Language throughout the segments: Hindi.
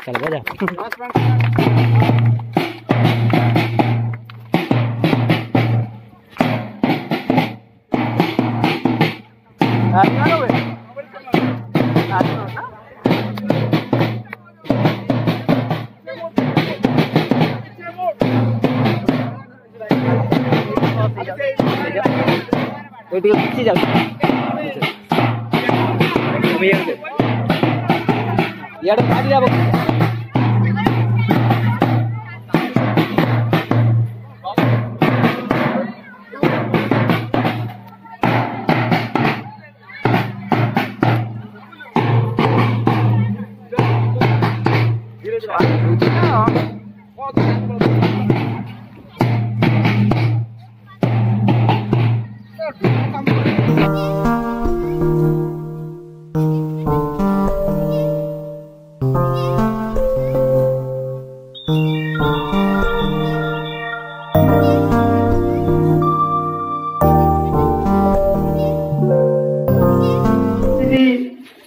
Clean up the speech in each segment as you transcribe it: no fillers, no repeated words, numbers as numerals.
चल बजा यार पानी जाबो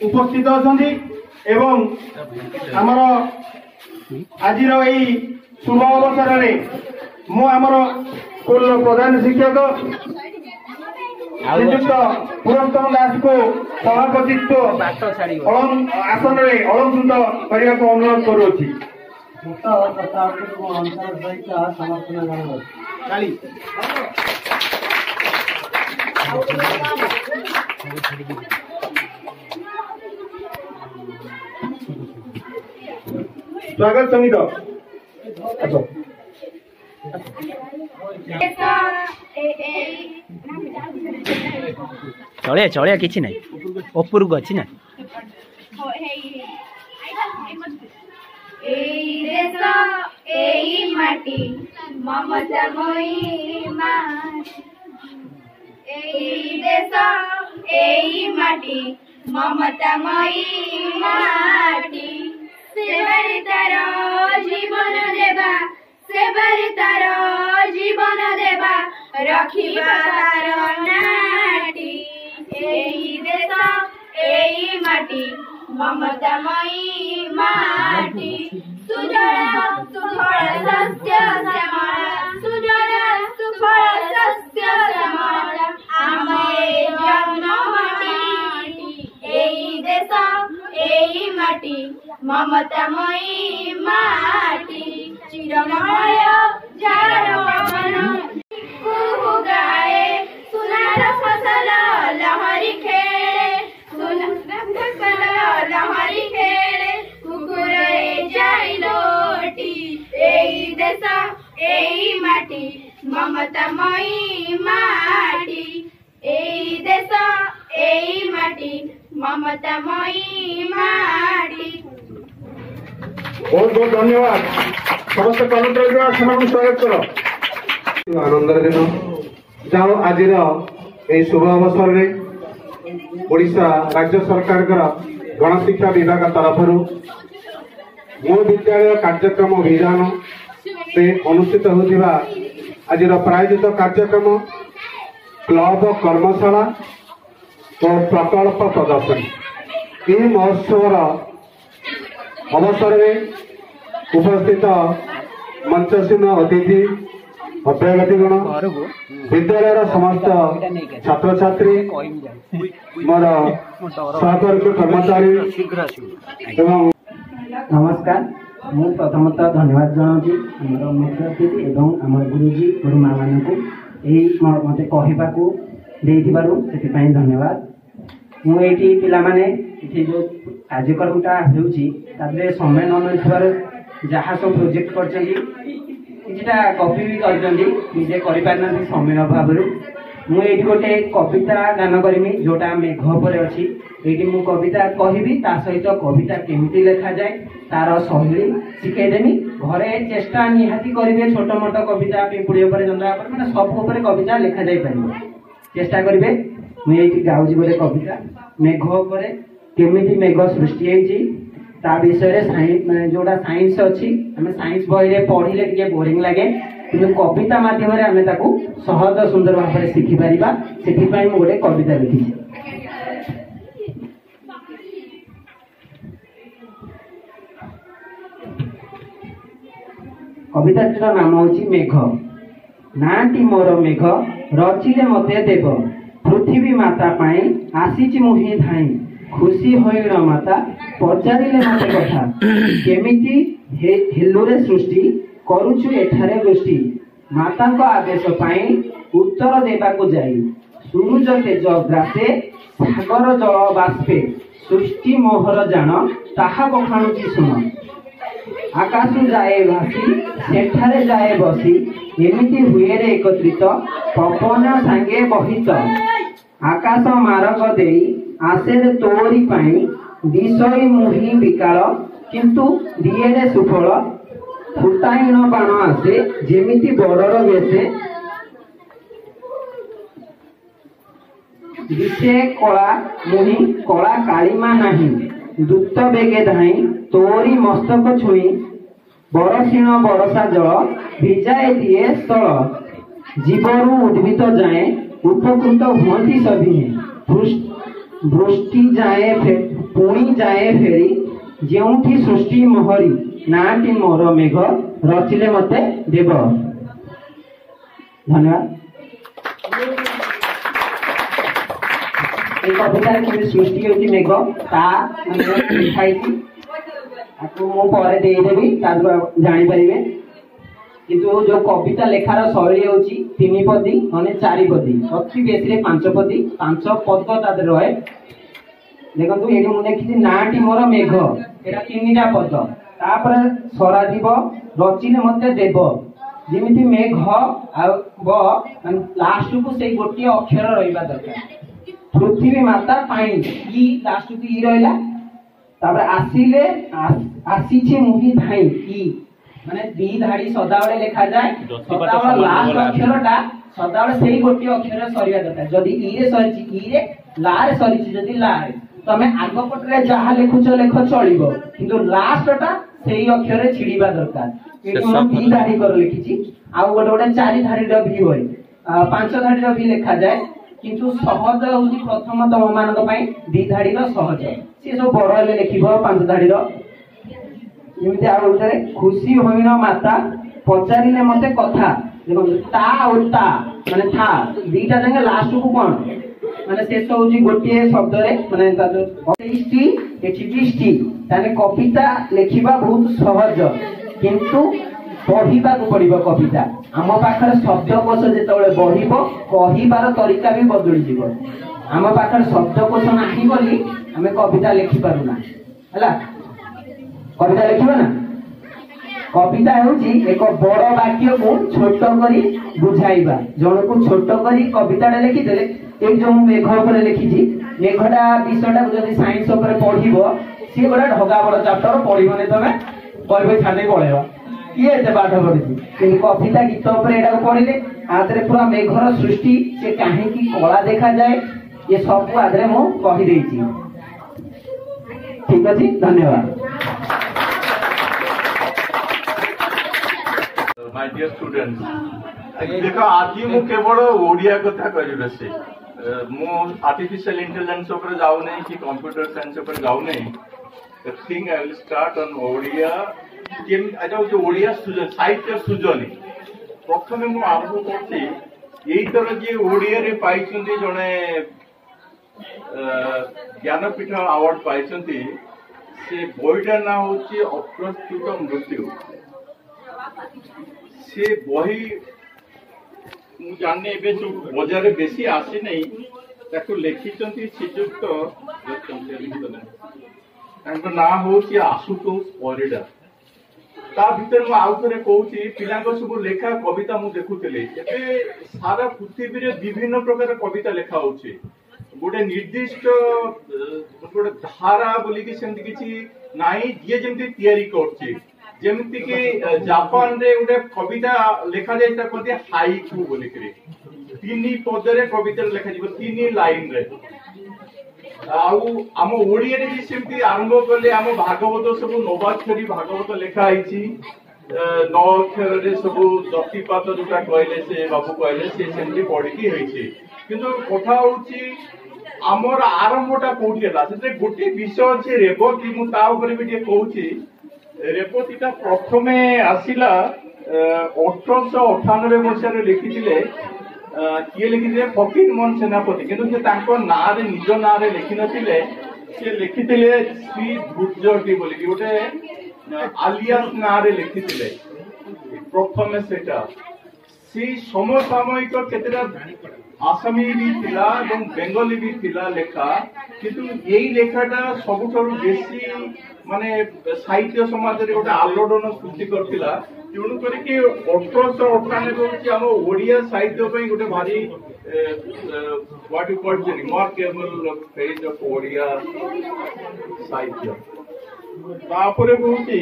उपस्थित अच्छा एवं आमर आज शुभ अवसर में मुझर स्कूल प्रधान शिक्षक श्रीजुक्त पुरस्तम दास को सभापतित्व आसन में अलंकृत करने को अनुरोध करुच्ची। स्वागत संगीत चलिए चलिए किसी ना ऊपर को अच्छी ना माटी ममता माटी ममतामयी माटी सेवारे तार जीवन देवा सेवारे तार जीवन देवा रखिबा तार नाटी एई देश एई माटी ममतामयी माटी सुजल सुफल सस्य श्यामल सुजल सुफल सस्य श्यामल आमे जन्ममाटी एई देश एई माटी ममतामयी माटी चिरमय झार पवन कुहू गाए सुनार फसल लहरी खेले सुनार फसल लहरी खेले कुकुरे जाई लोटी एई देश एई माटी ममतामयी माटी एई देश एई माटी ममतामयी माटी। बहुत बहुत धन्यवाद समस्त कर्मचारी स्वागत करो आनंदर दिन जाओ आज शुभ अवसर में ओडिशा राज्य सरकार गणशिक्षा विभाग तरफ मो विद्यालय कार्यक्रम अभियान से अनुष्ठित होता आज प्रायोजित कार्यक्रम क्लब कर्मशाला और प्रकल्प प्रदर्शनी यह महोत्सव अवसर में उपस्थित मंचसीन अतिथि अभ्यागतिगण विद्यालय समस्त छात्र छात्री मोर सहकारी कर्मचारी नमस्कार मु प्रथमतः धन्यवाद जनाऊँगी आमर मुख्य अतिथि एवं आमर गुरुजी गुरुमा मानक मत कहवाई धन्यवाद मुझे पिलाने जो कार्यक्रमटा हो समय न मिलर जहाँ सब प्रोजेक्ट किछटा कॉपी भी करजे करना समय अभाव मुझे गोटे कविता गान करमी जोटा मेघ पर अच्छी ये मु कविता कहबी ता सहित कविता केमिति लेखा जाए तार शैली शिखेदेमी घरे चेष्टा निहाती करेंगे छोट मोट कविता पिंपुड़ी जंदा मैंने सब कविता लेखा जाई पार चेष्टा करेंगे मुझे गाँची गोटे कविता मेघ पर केमिति मेघ सृष्टि होती ता विषय जोड़ा साइंस अच्छी आम साइंस बही पढ़ले टे बोरिंग लगे कि कविता मध्यम आम सहज सुंदर भाव में शिखिपर से गोटे कविता लिखी कविताटीर नाम हूँ मेघ। नाटी मोर मेघ रचिले मते देव पृथ्वी माता पाई आसीची मुही धाई खुशी होइण माता पचारिले मते कथा केमिति हेलुरे सृष्टि करूछु एठारे गोष्ठी माता को आदेश पाई उत्तर देबाकू जाई सूरज तेज ग्रासे सागर जल बाष्पे सृष्टि मोहर जान ताहा बखाणुची सुन आकाश जाए भासी सेठारे जाए बसी एमिति हुए रे एकत्रित पवन सांगे बहित आकाश मारक देई आसे रे तोरी पाई दिशई मुही विकाल किंतु दिए रे सुफल फुटाईन बाण आसे जेमिति बड़र बेसे दिशे कला मुही कला कालीमा नाही दूत बेगे धाई तोरी मस्तक छुई बरसीण बरसा जल भिजाए दिए स्थल जीवरू उद्भित जाए उपकृत हुअती सभी वृष्टि जाए पुणी जाए फेरी जेउठी सृष्टि मोहरी नाटी मोर मेघ रचिले मते देव। धन्यवाद। कवितार केमी सृष्टि होती मेघ ता लिखाई आपको मु पर देदेवी जानीपारे किंतु जो कविता लेखार शैली होची 3 पदी माने 4 पदी अति बेसी 5 पदी 5 पद तादर रहे। देखंतु एडी मु देखि नाटी मोर मेघ एटा 3टा पद तापर सरादीप रचिले मते देव जेमिति मेघ आ ब लास्ट को सेई गोटी अक्षर रहिबा दरकार। पृथ्वी माता पानी ई लास्ट को ई रहला तापर आसीले आसीछे मुही धाई ई माने दी धाड़ी सदाबळे लेखा जाय सदाबळे लास्ट अक्षरटा सदाबळे सेही गोटी अक्षर सरिया दरकार। जदी ई रे सरिछि ई रे ला रे सरिछि जदी ला रे तमे आग पटरे जहा लेखुछ लेख चलिबो किंतु लास्टटा सेही अक्षर छिडिबा दरकार। एटी हम दी धाड़ी कर लिखिछि आ गोटे गोटे 4 धाड़ीर भी होय 5 धाड़ीर भी लेखा जाय किंतु सहज होउछि प्रथम तम मानक पई दी धाड़ीर सहज से सब बड़ हेले लिखिबो 5 धाड़ीर जेमिति आ उठे खुशी होइण माता पचारिले मते कथा देखो ता उल्टा माने था दीटा जंगे लास्ट को कोन माने शेष होउछि गोटे शब्द रे माने ता इष्टि एचिष्टि ताने कविता लेखिबा बहुत सहज किंतु पढ़िबा को पड़िबो कविता आम पाखर शब्दकोश जेतबेले बढ़िबो कहिबार तरीका भी बदली जिवो। आम पाखर शब्दकोश नाही बोली आमे कविता लेखि पारुना हला कविता लिखिबो ना। कविता हेउची एक बड़ वाक्य को छोट करी बुझाइबा जण को छोट करी कविताटा लिखि देले एक जो मेघ ऊपर लिखिछि मेघटा विषयटा जदी साइंस ऊपर पढ़िबो से बड़ा ढगा बड़ चैप्टर पढ़िबोने तमे पढ़बे छाने पळेबा किए एते पाठ पढ़िछि कि कविता गीत ऊपर एटा पढ़िले आदरे पूरा मेघर सृष्टि से काहे की कला देखा जाए ये सब आदरे मु कहि देछि। ठीक अछि धन्यवाद। माय डियर स्टूडेंट्स देखो आज मु केवल ओडिया कथा करिबे से मु आर्टिफिशियल इंटेलिजेंस ऊपर जाउ नै कि कंप्यूटर साइंस ऊपर जाउ नै। The thing I will start on Odia केम आजा जो ओडिया साहित्य सृजनी प्रथमे मु आरंभ करछि एई तरह जे ओडिया रे पाइछन्ती जने ज्ञानपीठ अवार्ड पाइछन्ती से बहिटा ना होछि अप्रस्तुत मृत्यु से बही मु जाने एबे जो बाजार रे बेसी आसी नै ताको लेखिछन्ती श्रीजुक्त तांको ना होछि आशुतोष परिडा ता भीतर मु आउ थरे कहूछि पिलांको सब लेखा कविता मु देखुतले एबे सारा पृथ्वी रे विभिन्न प्रकार कविता लेखा होछि गोटे निर्दिष्ट गोटे धारा बोली कि सेमति किछि नाही जे जेमति तयारी करछि जेमति कि जापान रे गोटे कविता लेखा जाय ता कहते हाइकु बोली करी 3 पद रे कविता लेखा जिवो 3 लाइन रे आउ आम ओडिया रे भी सेमति आरंभ करले आम भागवत सब नवाक्षरी भागवत लेखा आइछि 9 अक्षर रे सब दतिपात जोटा कहले से बाबू कहले से सेमति पढिकी होइछि किंतु कथा होछि आमर आरंभटा कोठी हला से गोटे विषय अछि रेवती मु ता ऊपर भी जे कहूछि रेवतीटा प्रथमे आसिला 1898 ମସିହାରେ ଲେଖିଥିଲେ। କିଏ ଲେଖିଥିଲେ? ଫକୀର ମୋହନ ସେନାପତି। କିନ୍ତୁ ସେ ତାଙ୍କ ନାଁରେ ନିଜ ନାଁରେ ଲେଖିନଥିଲେ, ସେ ଲେଖିଥିଲେ ଶ୍ରୀ ଧୂର୍ଜଟି ବୋଲିକି ଗୋଟେ ଆଲିଆସ ନାଁରେ ଲେଖିଥିଲେ ପ୍ରଥମେ। ସେଟା ସେଇ ସମସାମୟିକ କେତେଟା ଆସାମୀ ବି ଥିଲା ଏବଂ ବେଙ୍ଗଲୀ ବି ଥିଲା ଲେଖା, କିନ୍ତୁ ଏଇ ଲେଖାଟା ସବୁଠାରୁ ବେଶୀ ମାନେ ସାହିତ୍ୟ ସମାଜରେ ଗୋଟେ ଆଲୋଡ଼ନ ସୃଷ୍ଟି କରିଥିଲା। ତେଣୁ କରିକି 1898 ହଉଛି ଆମ ଓଡିଆ ସାହିତ୍ୟ ପାଇଁ ଗୋଟେ ଭାରି what you call the remarkable phase of Odia ସାହିତ୍ୟ। ତାପରେ କହୁଛି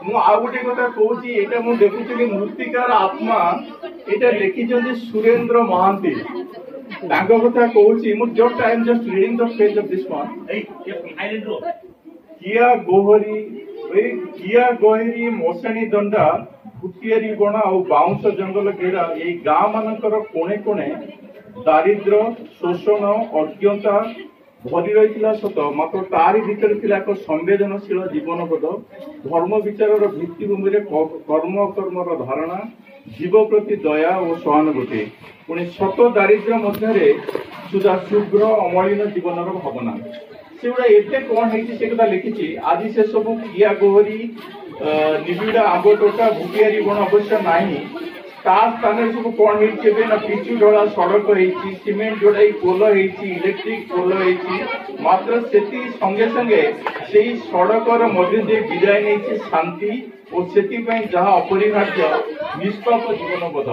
ମୁଁ ଆଉ ଗୋଟେ କଥା କହୁଛି, ଏଇଟା ମୁଁ ଦେଖୁଥିଲି ମୃତ୍ତିକାର ଆତ୍ମା, ଏଇଟା ଲେଖିଛନ୍ତି ସୁରେନ୍ଦ୍ର ମହାନ୍ତି। ତାଙ୍କ କଥା କହୁଛି ମୁଁ just I M just reading the page of this one. କିଆ ଗହିରୀ ମଶାଣୀ ଦଣ୍ଡା ଭୁଟିଆରୀ ବଣ ଆଉ ବାଉଁଶ ଜଙ୍ଗଲ ଘେରା ଏଇ ଗାଁ ମାନଙ୍କର କୋଣେ କୋଣେ ଦାରିଦ୍ର୍ୟ, ଶୋଷଣ, ଅଜ୍ଞତା ଭରି ରହିଥିଲା ସତ, ମାତ୍ର ତାରି ଭିତରେ ଥିଲା ଏକ ସମ୍ବେଦନଶୀଳ ଜୀବନବୋଧ, ଧର୍ମ ବିଚାରର ଭିତ୍ତିଭୂମିରେ କର୍ମକର୍ମର ଧାରଣା, ଜୀବ ପ୍ରତି ଦୟା ଓ ସହାନୁଭୂତି, ପୁଣି ସତ ଦାରିଦ୍ର୍ୟ ମଧ୍ୟରେ ସୁଧା ଶୁଭ୍ର ଅମଳିନ ଜୀବନର ଭାବନା। ସେଗୁଡା ଏତେ କଣ ହେଇଛି ସେ କଥା ଲେଖିଛି। ଆଜି ସେ ସବୁ କିଆ ଗୋହରୀ, ନିବିଡା ଆମ୍ବ ତୋଟା, ଭୁଟିଆରୀ ବଣ ଅବଶ୍ୟ ନାହିଁ। ତା ସ୍ଥାନରେ ସବୁ କଣ ହେଇଛି ଏବେ ନା ପିଚୁ ଢଳା ସଡକ ହେଇଛି, ସିମେଣ୍ଟ ଯୋଡାଇ ପୋଲ ହେଇଛି, ଇଲେକ୍ଟ୍ରିକ ପୋଲ ହେଇଛି। ମାତ୍ର ସେଠି ସଙ୍ଗେ ସଙ୍ଗେ ସେଇ ସଡକର ମଧ୍ୟ ଦେଇ ବିଦାୟ ନେଇଛି ଶାନ୍ତି ଓ ସେଥିପାଇଁ ଯାହା ଅପରିହାର୍ଯ୍ୟ ନିଷ୍ପାପ ଜୀବନବୋଧ।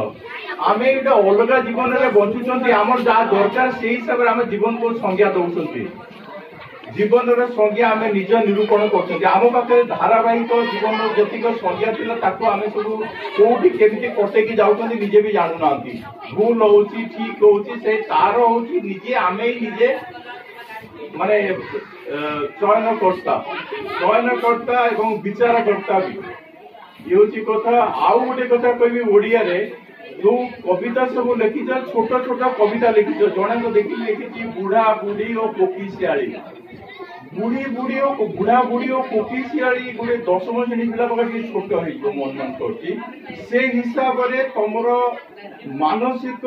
ଆମେ ଏଇଟା ଅଲଗା ଜୀବନରେ ବଞ୍ଚୁଛନ୍ତି, ଆମର ଯାହା ଦରକାର ସେଇ ହିସାବରେ ଆମେ ଜୀବନକୁ ସଂଜ୍ଞା ଦଉଛନ୍ତି। ଜୀବନର ସଂଜ୍ଞା ଆମେ ନିଜ ନିରୂପଣ କରୁଛନ୍ତି। ଆମ ପାଖରେ ଧାରାବାହିକ ଜୀବନର ଯେତିକ ସଂଜ୍ଞା ଥିଲା ତାକୁ ଆମେ ସବୁ କୋଉଠି କେମିତି କଟେଇକି ଯାଉଛନ୍ତି ନିଜେ ବି ଜାଣୁନାହାନ୍ତି। ଭୁଲ ହଉଛି ଠିକ ହଉଛି ସେ ତାର ହଉଛି ନିଜେ ଆମେ ନିଜେ ମାନେ ଚୟନକର୍ତ୍ତା ଏବଂ ବିଚାରକର୍ତ୍ତା ବି ଇଏ ହଉଛି କଥା। ଆଉ ଗୋଟେ କଥା କହିବି, ଓଡିଆରେ ଯୋଉ କବିତା ସବୁ ଲେଖିଛ, ଛୋଟ ଛୋଟ କବିତା ଲେଖିଛ। ଜଣେ ତ ଲେଖିଛି ବୁଢା ବୁଢୀ ଓ କୋକିଶିଆଳି। ବୁଢା ବୁଢୀ ଓ କୋକିଶିଆଳି ଗୋଟେ 10ମ ଶ୍ରେଣୀ ପିଲା ପାଖରେ ଟିକେ ଛୋଟ ହେଇଯିବ ମୁଁ ଅନୁମାନ କରୁଛି। ସେ ହିସାବରେ ତମର ମାନସିକ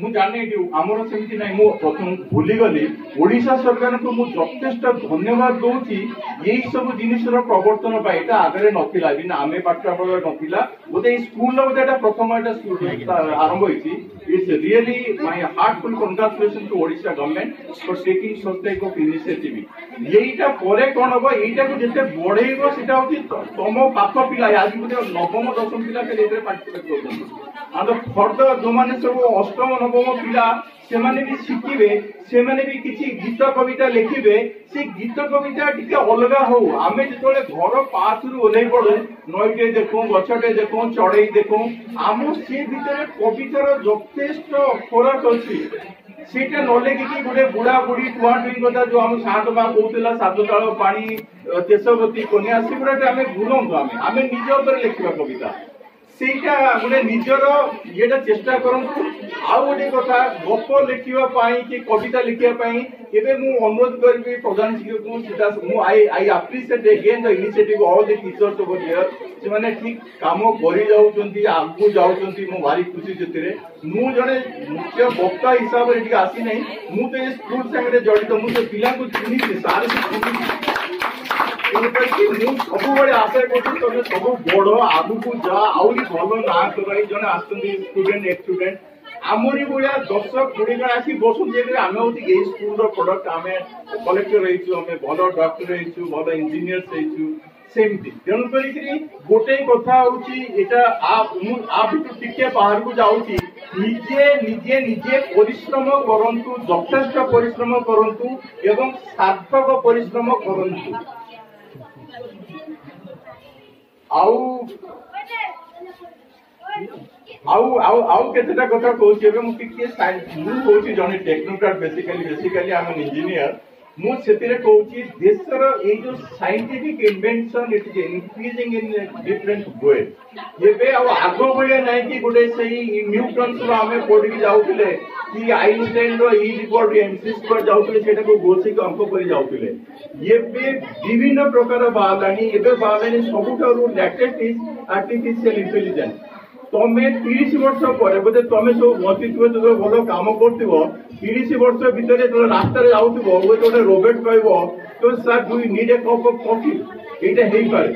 ମୁଁ ଜାଣି ଆମର ସେମିତି ନାହିଁ। ମୁଁ ପ୍ରଥମ ଭୁଲିଗଲି। ଓଡିଶା ସରକାରଙ୍କୁ ମୁଁ ଯଥେଷ୍ଟ ଧନ୍ୟବାଦ ଦଉଛି ଏଇ ସବୁ ଜିନିଷର ପ୍ରବର୍ତ୍ତନ ପାଇଁ। ଏଇଟା ଆଗରେ ନଥିଲା, ଆମେ ପାଠ୍ୟବେଳେ ନଥିଲା, ବୋଧେ ଏଇ ସ୍କୁଲର ବୋଧେ ଏଇଟା ପ୍ରଥମ ଏଇଟା ଆରମ୍ଭ ହେଇଛି। It's really my heartful congratulations to Odisha government for taking such type of initiative. এইটা পরে কোন হব, এইটাকে যেতে বড়েইব সেটা হচ্ছে তম পাখ পিলা। আজ গোটে 9ম 10ম পিলা এতে পার্টিসিপেট করছেন। আর ফর্দর যে সব 8ম 9ম পিলা ସେମାନେ ବି ଶିଖିବେ, ସେମାନେ ବି କିଛି ଗୀତ କବିତା ଲେଖିବେ। ସେ ଗୀତ କବିତା ଟିକେ ଅଲଗା ହଉ। ଆମେ ଯେତେବେଳେ ଘର ପାହାଚରୁ ଓହ୍ଲେଇ ପଡୁ, ନଈଟେ ଦେଖୁ, ଗଛଟେ ଦେଖୁ, ଚଢେଇ ଦେଖୁ, ଆମ ସେ ଭିତରେ କବିତାର ଯଥେଷ୍ଟ ଫରକ ଅଛି। ସେଇଟା ନ ଲେଖିକି ଗୋଟେ ବୁଢା ବୁଢୀ ଟୁଆ ଟୁଇଁ କଥା ଯୋଉ ଆମ ସାତ ମା କହୁଥିଲା, ସାତ ତାଳ ପାଣି, କେଶବତୀ କନ୍ୟା, ସେଗୁଡାକ ଆମେ ଭୁଲନ୍ତୁ। ଆମେ ନିଜ ଉପରେ ଲେଖିବା କବିତା, ସେଇଟା ଗୋଟେ ନିଜର ଇଏଟା ଚେଷ୍ଟା କରନ୍ତୁ। ଆଉ ଗୋଟେ କଥା, ଗପ ଲେଖିବା ପାଇଁ କି କବିତା ଲେଖିବା ପାଇଁ ଏବେ ମୁଁ ଅନୁରୋଧ କରିବି ପ୍ରଧାନ ଶିକ୍ଷକଙ୍କୁ, ସେଟା ମୁଁ I appreciate again the initiative all the teachers over here. ସେମାନେ ଠିକ କାମ କରି ଯାଉଛନ୍ତି, ଆଗକୁ ଯାଉଛନ୍ତି, ମୁଁ ଭାରି ଖୁସି ସେଥିରେ। ମୁଁ ଜଣେ ମୁଖ୍ୟ ବକ୍ତା ହିସାବରେ ଏଠିକି ଆସିନାହିଁ, ମୁଁ ତ ଏ ସ୍କୁଲ ସାଙ୍ଗରେ ଜଡିତ, ମୁଁ ସେ ପିଲାଙ୍କୁ ଚିହ୍ନିଛି, ସାର୍ ବି ଚିହ୍ନିଛି। ମୁଁ ସବୁବେଳେ ଆଶା କରୁଛି ତମେ ସବୁ ବଢ, ଆଗକୁ ଯା, ଆହୁରି ଭଲ ନାଁ କର। ଜଣେ ଆସୁଛନ୍ତି ଷ୍ଟୁଡେଣ୍ଟ, ଏକ୍ସ ଷ୍ଟୁଡେଣ୍ଟ, ଆମରି ଭଳିଆ 10-20 ଜଣ ଆସି ବସୁଛନ୍ତି। ଆମେ ହଉଛି ଏଇ ସ୍କୁଲର ପ୍ରଡକ୍ଟ, ଆମେ କଲେକ୍ଟର ହେଇଛୁ, ଆମେ ଭଲ ଡକ୍ଟର ହେଇଛୁ, ଭଲ ଇଞ୍ଜିନିୟର ହେଇଛୁ, ସେମିତି। ତେଣୁ କରିକିରି ଗୋଟେ କଥା ହଉଛି, ଏଇଟା ମୁଁ ଆ ଭିତରୁ ଟିକେ ବାହାରକୁ ଯାଉଛି, ନିଜେ ପରିଶ୍ରମ କରନ୍ତୁ, ଯଥେଷ୍ଟ ପରିଶ୍ରମ କରନ୍ତୁ ଏବଂ ସାର୍ଥକ ପରିଶ୍ରମ କରନ୍ତୁ। ଆଉ କେତେଟା କଥା କହୁଛି। ଏବେ ମୁଁ ଟିକେ ମୁଁ କହୁଛି ଜଣେ ଟେକ୍ନୋକ୍ରାଟ, ବେସିକାଲି ଆମେ ଇଞ୍ଜିନିୟର। ମୁଁ ସେଥିରେ କହୁଛି ଦେଶର ଏଇ ଯୋଉ scientific invention eat is increasing in different way. ଏବେ ଆଉ ଆଗ ଭଳିଆ ନାହିଁ କି ଗୋଟେ ସେଇ ନ୍ୟୁଟନ୍ସର ଆମେ ପଢିକି ଯାଉଥିଲେ कि आइनस्टाइन रो ई रिपोर्ट इनसिस्ट कर जाउतले सेटा को गोसिक अंक कर जाउतले एबे विभिन्न प्रकार बालानी एबे बालानी सबुठारु लेटेस्ट इज आर्टिफिशियल इंटेलिजेंस तमे 30 वर्ष पर बोधे तमे सब बचिथिबो तो भलो काम करथिबो 30 वर्ष भितरे तो रास्ता रे जाउथिबो गोटे रोबोट कहबो तो sir do you need a cup of coffee एटा हेई पारे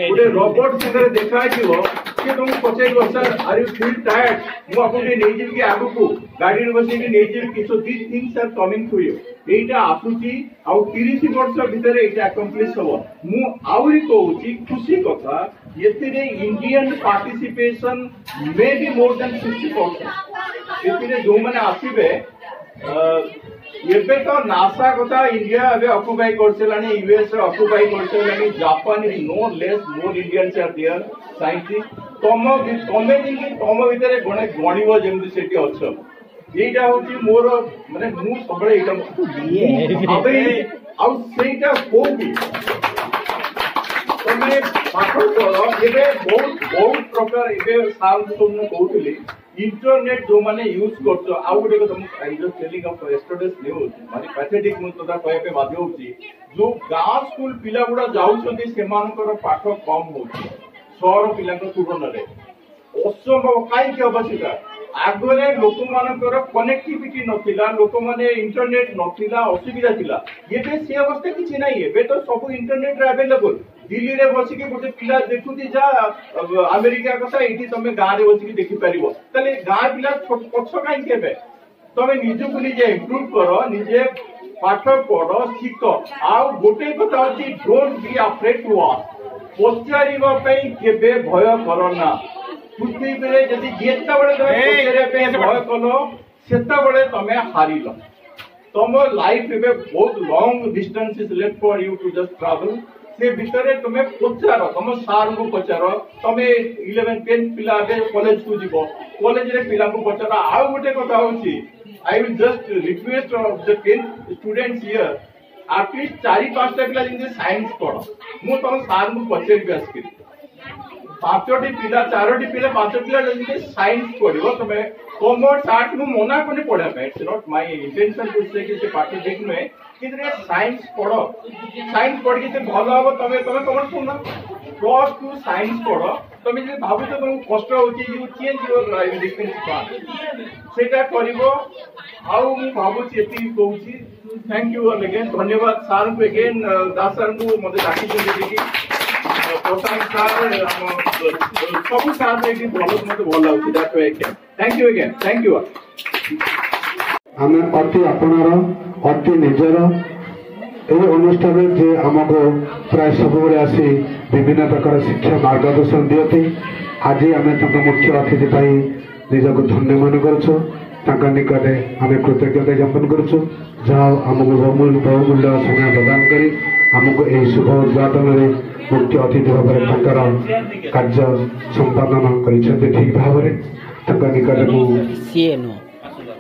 गोटे रोबोट संगे देखा आइथिबो कि तुम पचाइबो sir are you feel tired मु आपन नै जेबि कि आगु को गाड़ी रे बसी नै जेबि कि so this things are coming to you एटा आसुची आ 30 वर्ष भितरे एटा अकम्प्लिश हो मु आउरी कहूची खुशी कथा एथिरे Indian participation may be more than 60%। एथिरे जो माने आसीबे एबे तो नासा कथा इंडिया अबे ऑक्युपाई करसेलानी यूएस ऑक्युपाई करसेलानी Japan is no less more Indians are there scientist तमे जिंकी तम भितरे गणे गणिबो जेमति सेठी अछ एटा होची मोर माने मु सबले एटा अबे आउ सेटा कोबी तमे पाठो करो एबे बहुत प्रकार एबे साल तुमने कहउतली इंटरनेट जो माने यूज करतो आउ गोटे तुम I just telling of yesterday's news माने पैथेटिक मु तदा कहय पे बाध्य होची जो गांव स्कूल पिला गुडा जाउछंती सेमानकर पाठ कम होची शहर पिलांक तुलना रे असंभव काई के अवस्था आगरे लोक मानकर कनेक्टिविटी नथिला लोक माने इंटरनेट नथिला असुविधा थिला एबे से अवस्था किछि नै एबे तो सब इंटरनेट रे अवेलेबल दिल्ली रे बसी के गोटे पिला देखुती जा अमेरिका कथा एठी तमे गां रे बसी के देखि परिबो तले गां पिला पछ काई केबे तमे निजु को निजे इंप्रूव करो निजे पाठ पढ़ो शिखो आ गोटे कथा अछि don't be afraid to ask पचारिबा पई केबे भय करना पृथ्वी रे जदि जेता बळे तमे पचारे पे भय कलो सेता बळे तमे हारिलो तम लाइफ एबे बहुत long distance is left for you to just travel से भितरे तमे पचारो तम सार को पचारो तमे 11 10 पिला बे कॉलेज को जीवो कॉलेज रे पिला को पचारो आ गोटे कथा होची I will just request of the 10 students here at least 4-5 टा पिला जिंदे साइंस पढो मु तम सार को पचार बेस करी 5टी पिला 4टी पिला 5 पिला जिंदे साइंस पढिबो तमे कॉमर्स आर्ट मु मना कोनी पढा पे it's not my intention to say कि से पाठ देख नुए कितने साइंस पढ़ो साइंस पढ़ के भल हम तमे तमे कॉमर्स पढ़ना प्लस 2 साइंस पढ़ो तमे जे भाबु तो तुमको कष्ट होची you change your life difference path सेटा करिवो आउ मु भाबु एति कहूची थैंक यू अगेन धन्यवाद सर को अगेन दास सर को मते डाकी देली कि प्रशांत सर सब सर ने बहुत मते भल लागुची that way thank you again thank you आमे अति आपणार अति निजर এই অনুষ্ঠানে যে আমাকে প্রায় सबुबले आसी विभिन्न प्रकार शिक्षा मार्गदर्शन दियते आज आम मुख्य अतिथि पाई निजक धन्य मन करछु निकटे आम कृतज्ञता ज्ञापन करछु जहाँ आमको बहुमूल्य समय प्रदान करी आमको यही शुभ उद्घाटन में मुख्य अतिथि भाव में कार्य संपादन कर ठीक भाव निकटे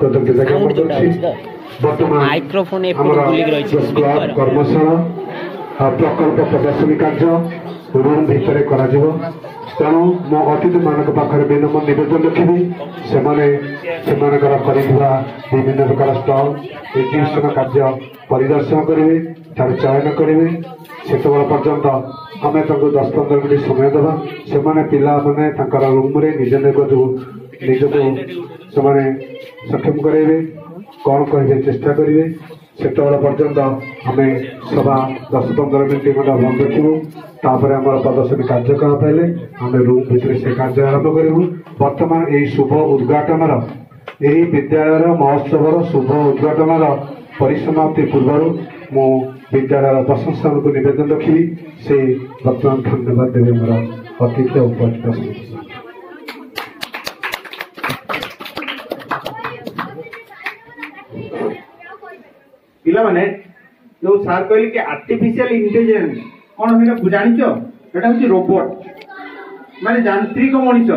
कृतज्ञता ज्ञापन कर माइक्रोफोन कर्मशाला प्रकल्प प्रदर्शनी कार्य रूम भितर तेणु मो अतिथि मान पाखे विनम्र निवेदन रखी से विभिन्न प्रकार स्टल एग्जिबिशन कार्य परिदर्शन करेंगे तार चयन करेंगे से पर्यंत आम 10-15 मिनट समय देवा से पिला माने रूम रे निज निजको से सक्षम करेंगे कौन कहे चेष्टा करेंगे से पर्यंत आम सभा 10-15 मिनट बंद रखू तापर आम प्रदर्शनी कार्यक्रम पाइले आम रूम भितर से कार्य आरंभ करूँ बर्तमान यही शुभ उद्घाटन यही विद्यालय महोत्सव शुभ उद्घाटन परिसमाप्ति पूर्व मु विद्यालय प्रशासन को निवेदन रखी से बर्तमान धन्यवाद देवे मोर अतिथि उपस्थित पिला माने जो सार कहले कि आर्टिफिशियल इंटेलिजेंस कौन है जानिछ एटा होची रोबोट माने यांत्रिक मनीष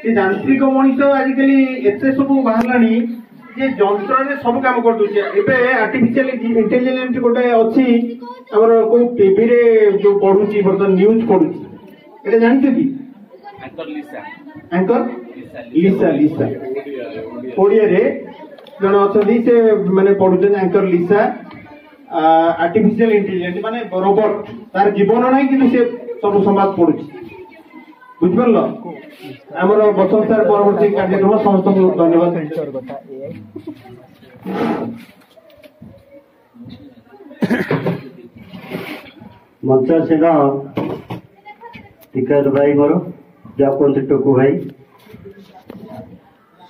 से यांत्रिक मनीष आजिकली एते सब बाहरलानी जे जंत्र ने सब काम कर दोचे एबे आर्टिफिशियल इंटेलिजेंस गोटे अछि हमर को टीवी रे जो पढुची बर्तन न्यूज पढुची एटा जानिछ कि एंकर लिसा ओडिया रे ଜଣେ ଅଛନ୍ତି ସେ ମାନେ ପଢୁଛନ୍ତି ଆଙ୍କର ଲିସା ଆର୍ଟିଫିସିଆଲ ଇଣ୍ଟେଲିଜେନ୍ସ ମାନେ ରୋବଟ ତାର ଜୀବନ ନାହିଁ କିନ୍ତୁ ସେ ସବୁ ସମାଜ ପଢୁଛି ବୁଝିପାରିଲ ଆମର ବସନ୍ତ ସାର୍ ପରବର୍ତ୍ତୀ କାର୍ଯ୍ୟକ୍ରମ ସମସ୍ତଙ୍କୁ ଧନ୍ୟବାଦ ମଞ୍ଚାସୀନ ଟିକାର ଭାଇ ମୋର ଯାହା କୁହନ୍ତି ଟୁକୁ ଭାଇ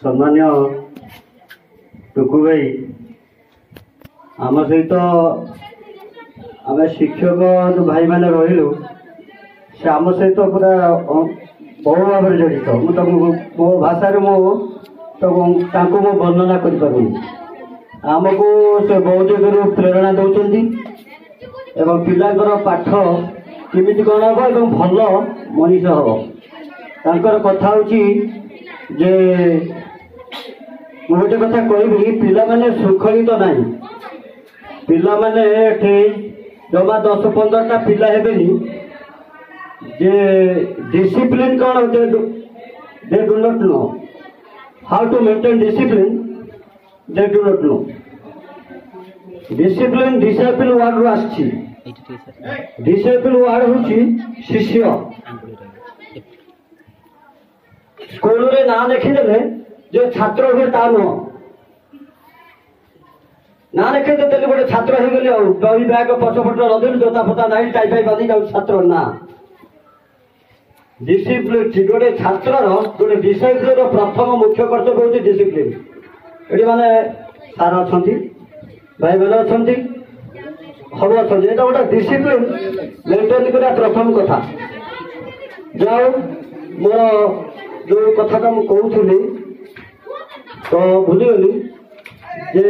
ସମ୍ମାନୀୟ ଟୁକୁ ଭାଇ ଆମ ସହିତ ଆମେ ଶିକ୍ଷକ ଭାଇମାନେ ରହିଲୁ ସେ ଆମ ସହିତ ପୁରା ବହୁ ଭାବରେ ଜଡ଼ିତ ମୁଁ ତାକୁ ମୋ ଭାଷାରେ ମୁଁ ତାଙ୍କୁ ମୁଁ ବର୍ଣ୍ଣନା କରିପାରୁନି ଆମକୁ ସେ ବହୁ ଜାଗାରୁ ପ୍ରେରଣା ଦେଉଛନ୍ତି ଏବଂ ପିଲାଙ୍କର ପାଠ କେମିତି କ'ଣ ହେବ ଏବଂ ଭଲ ମଣିଷ ହେବ ତାଙ୍କର କଥା ହେଉଛି ଯେ ମୁଁ ଗୋଟେ କଥା କହିବି ପିଲାମାନେ ଶୃଙ୍ଖଳିତ ନାହିଁ ପିଲାମାନେ ଏଠି ଜମା 10-15ଟା ପିଲା ହେବେନି ଯେ ଡିସିପ୍ଲିନ୍ କ'ଣ they do not know how to maintain discipline they do not know discipline disciple ୱାର୍ଡରୁ ଆସିଛି ଡିସାଇପଲ୍ ୱାର୍ଡ ହେଉଛି ଶିଷ୍ୟ ସ୍କୁଲରେ ନାଁ ଲେଖିଦେଲେ ଯେ ଛାତ୍ର ହୁଏ ତା ନୁହଁ ନାଁ ଲେଖିଦେଲେ ଗୋଟେ ଛାତ୍ର ହେଇଗଲି ଆଉ ବହି ବ୍ୟାଗ ପଛପଟ ରଖିଲି ଜୋତା ଫୋତା ନାହିଁ ଟାଇ ଫାଇ ବାନ୍ଧି ଯାଉଛି ଛାତ୍ର ନା ଡିସିପ୍ଲିନ୍ ଗୋଟେ ଛାତ୍ରର ଗୋଟେ ଡିସାଇପଲ୍ର ପ୍ରଥମ ମୁଖ୍ୟ କର୍ତ୍ତବ୍ୟ ହେଉଛି ଡିସିପ୍ଲିନ୍ ଏଠି ମାନେ ସାର୍ ଅଛନ୍ତି ଭାଇମାନେ ଅଛନ୍ତି ସବୁ ଅଛନ୍ତି ଏଇଟା ଗୋଟେ ଡିସିପ୍ଲିନ୍ ମେଣ୍ଟେନ୍ କରିବା ପ୍ରଥମ କଥା ଯାଉ ମୋର ଯୋଉ କଥାଟା ମୁଁ କହୁଥିଲି ତ ଭୁଲିଗଲି ଯେ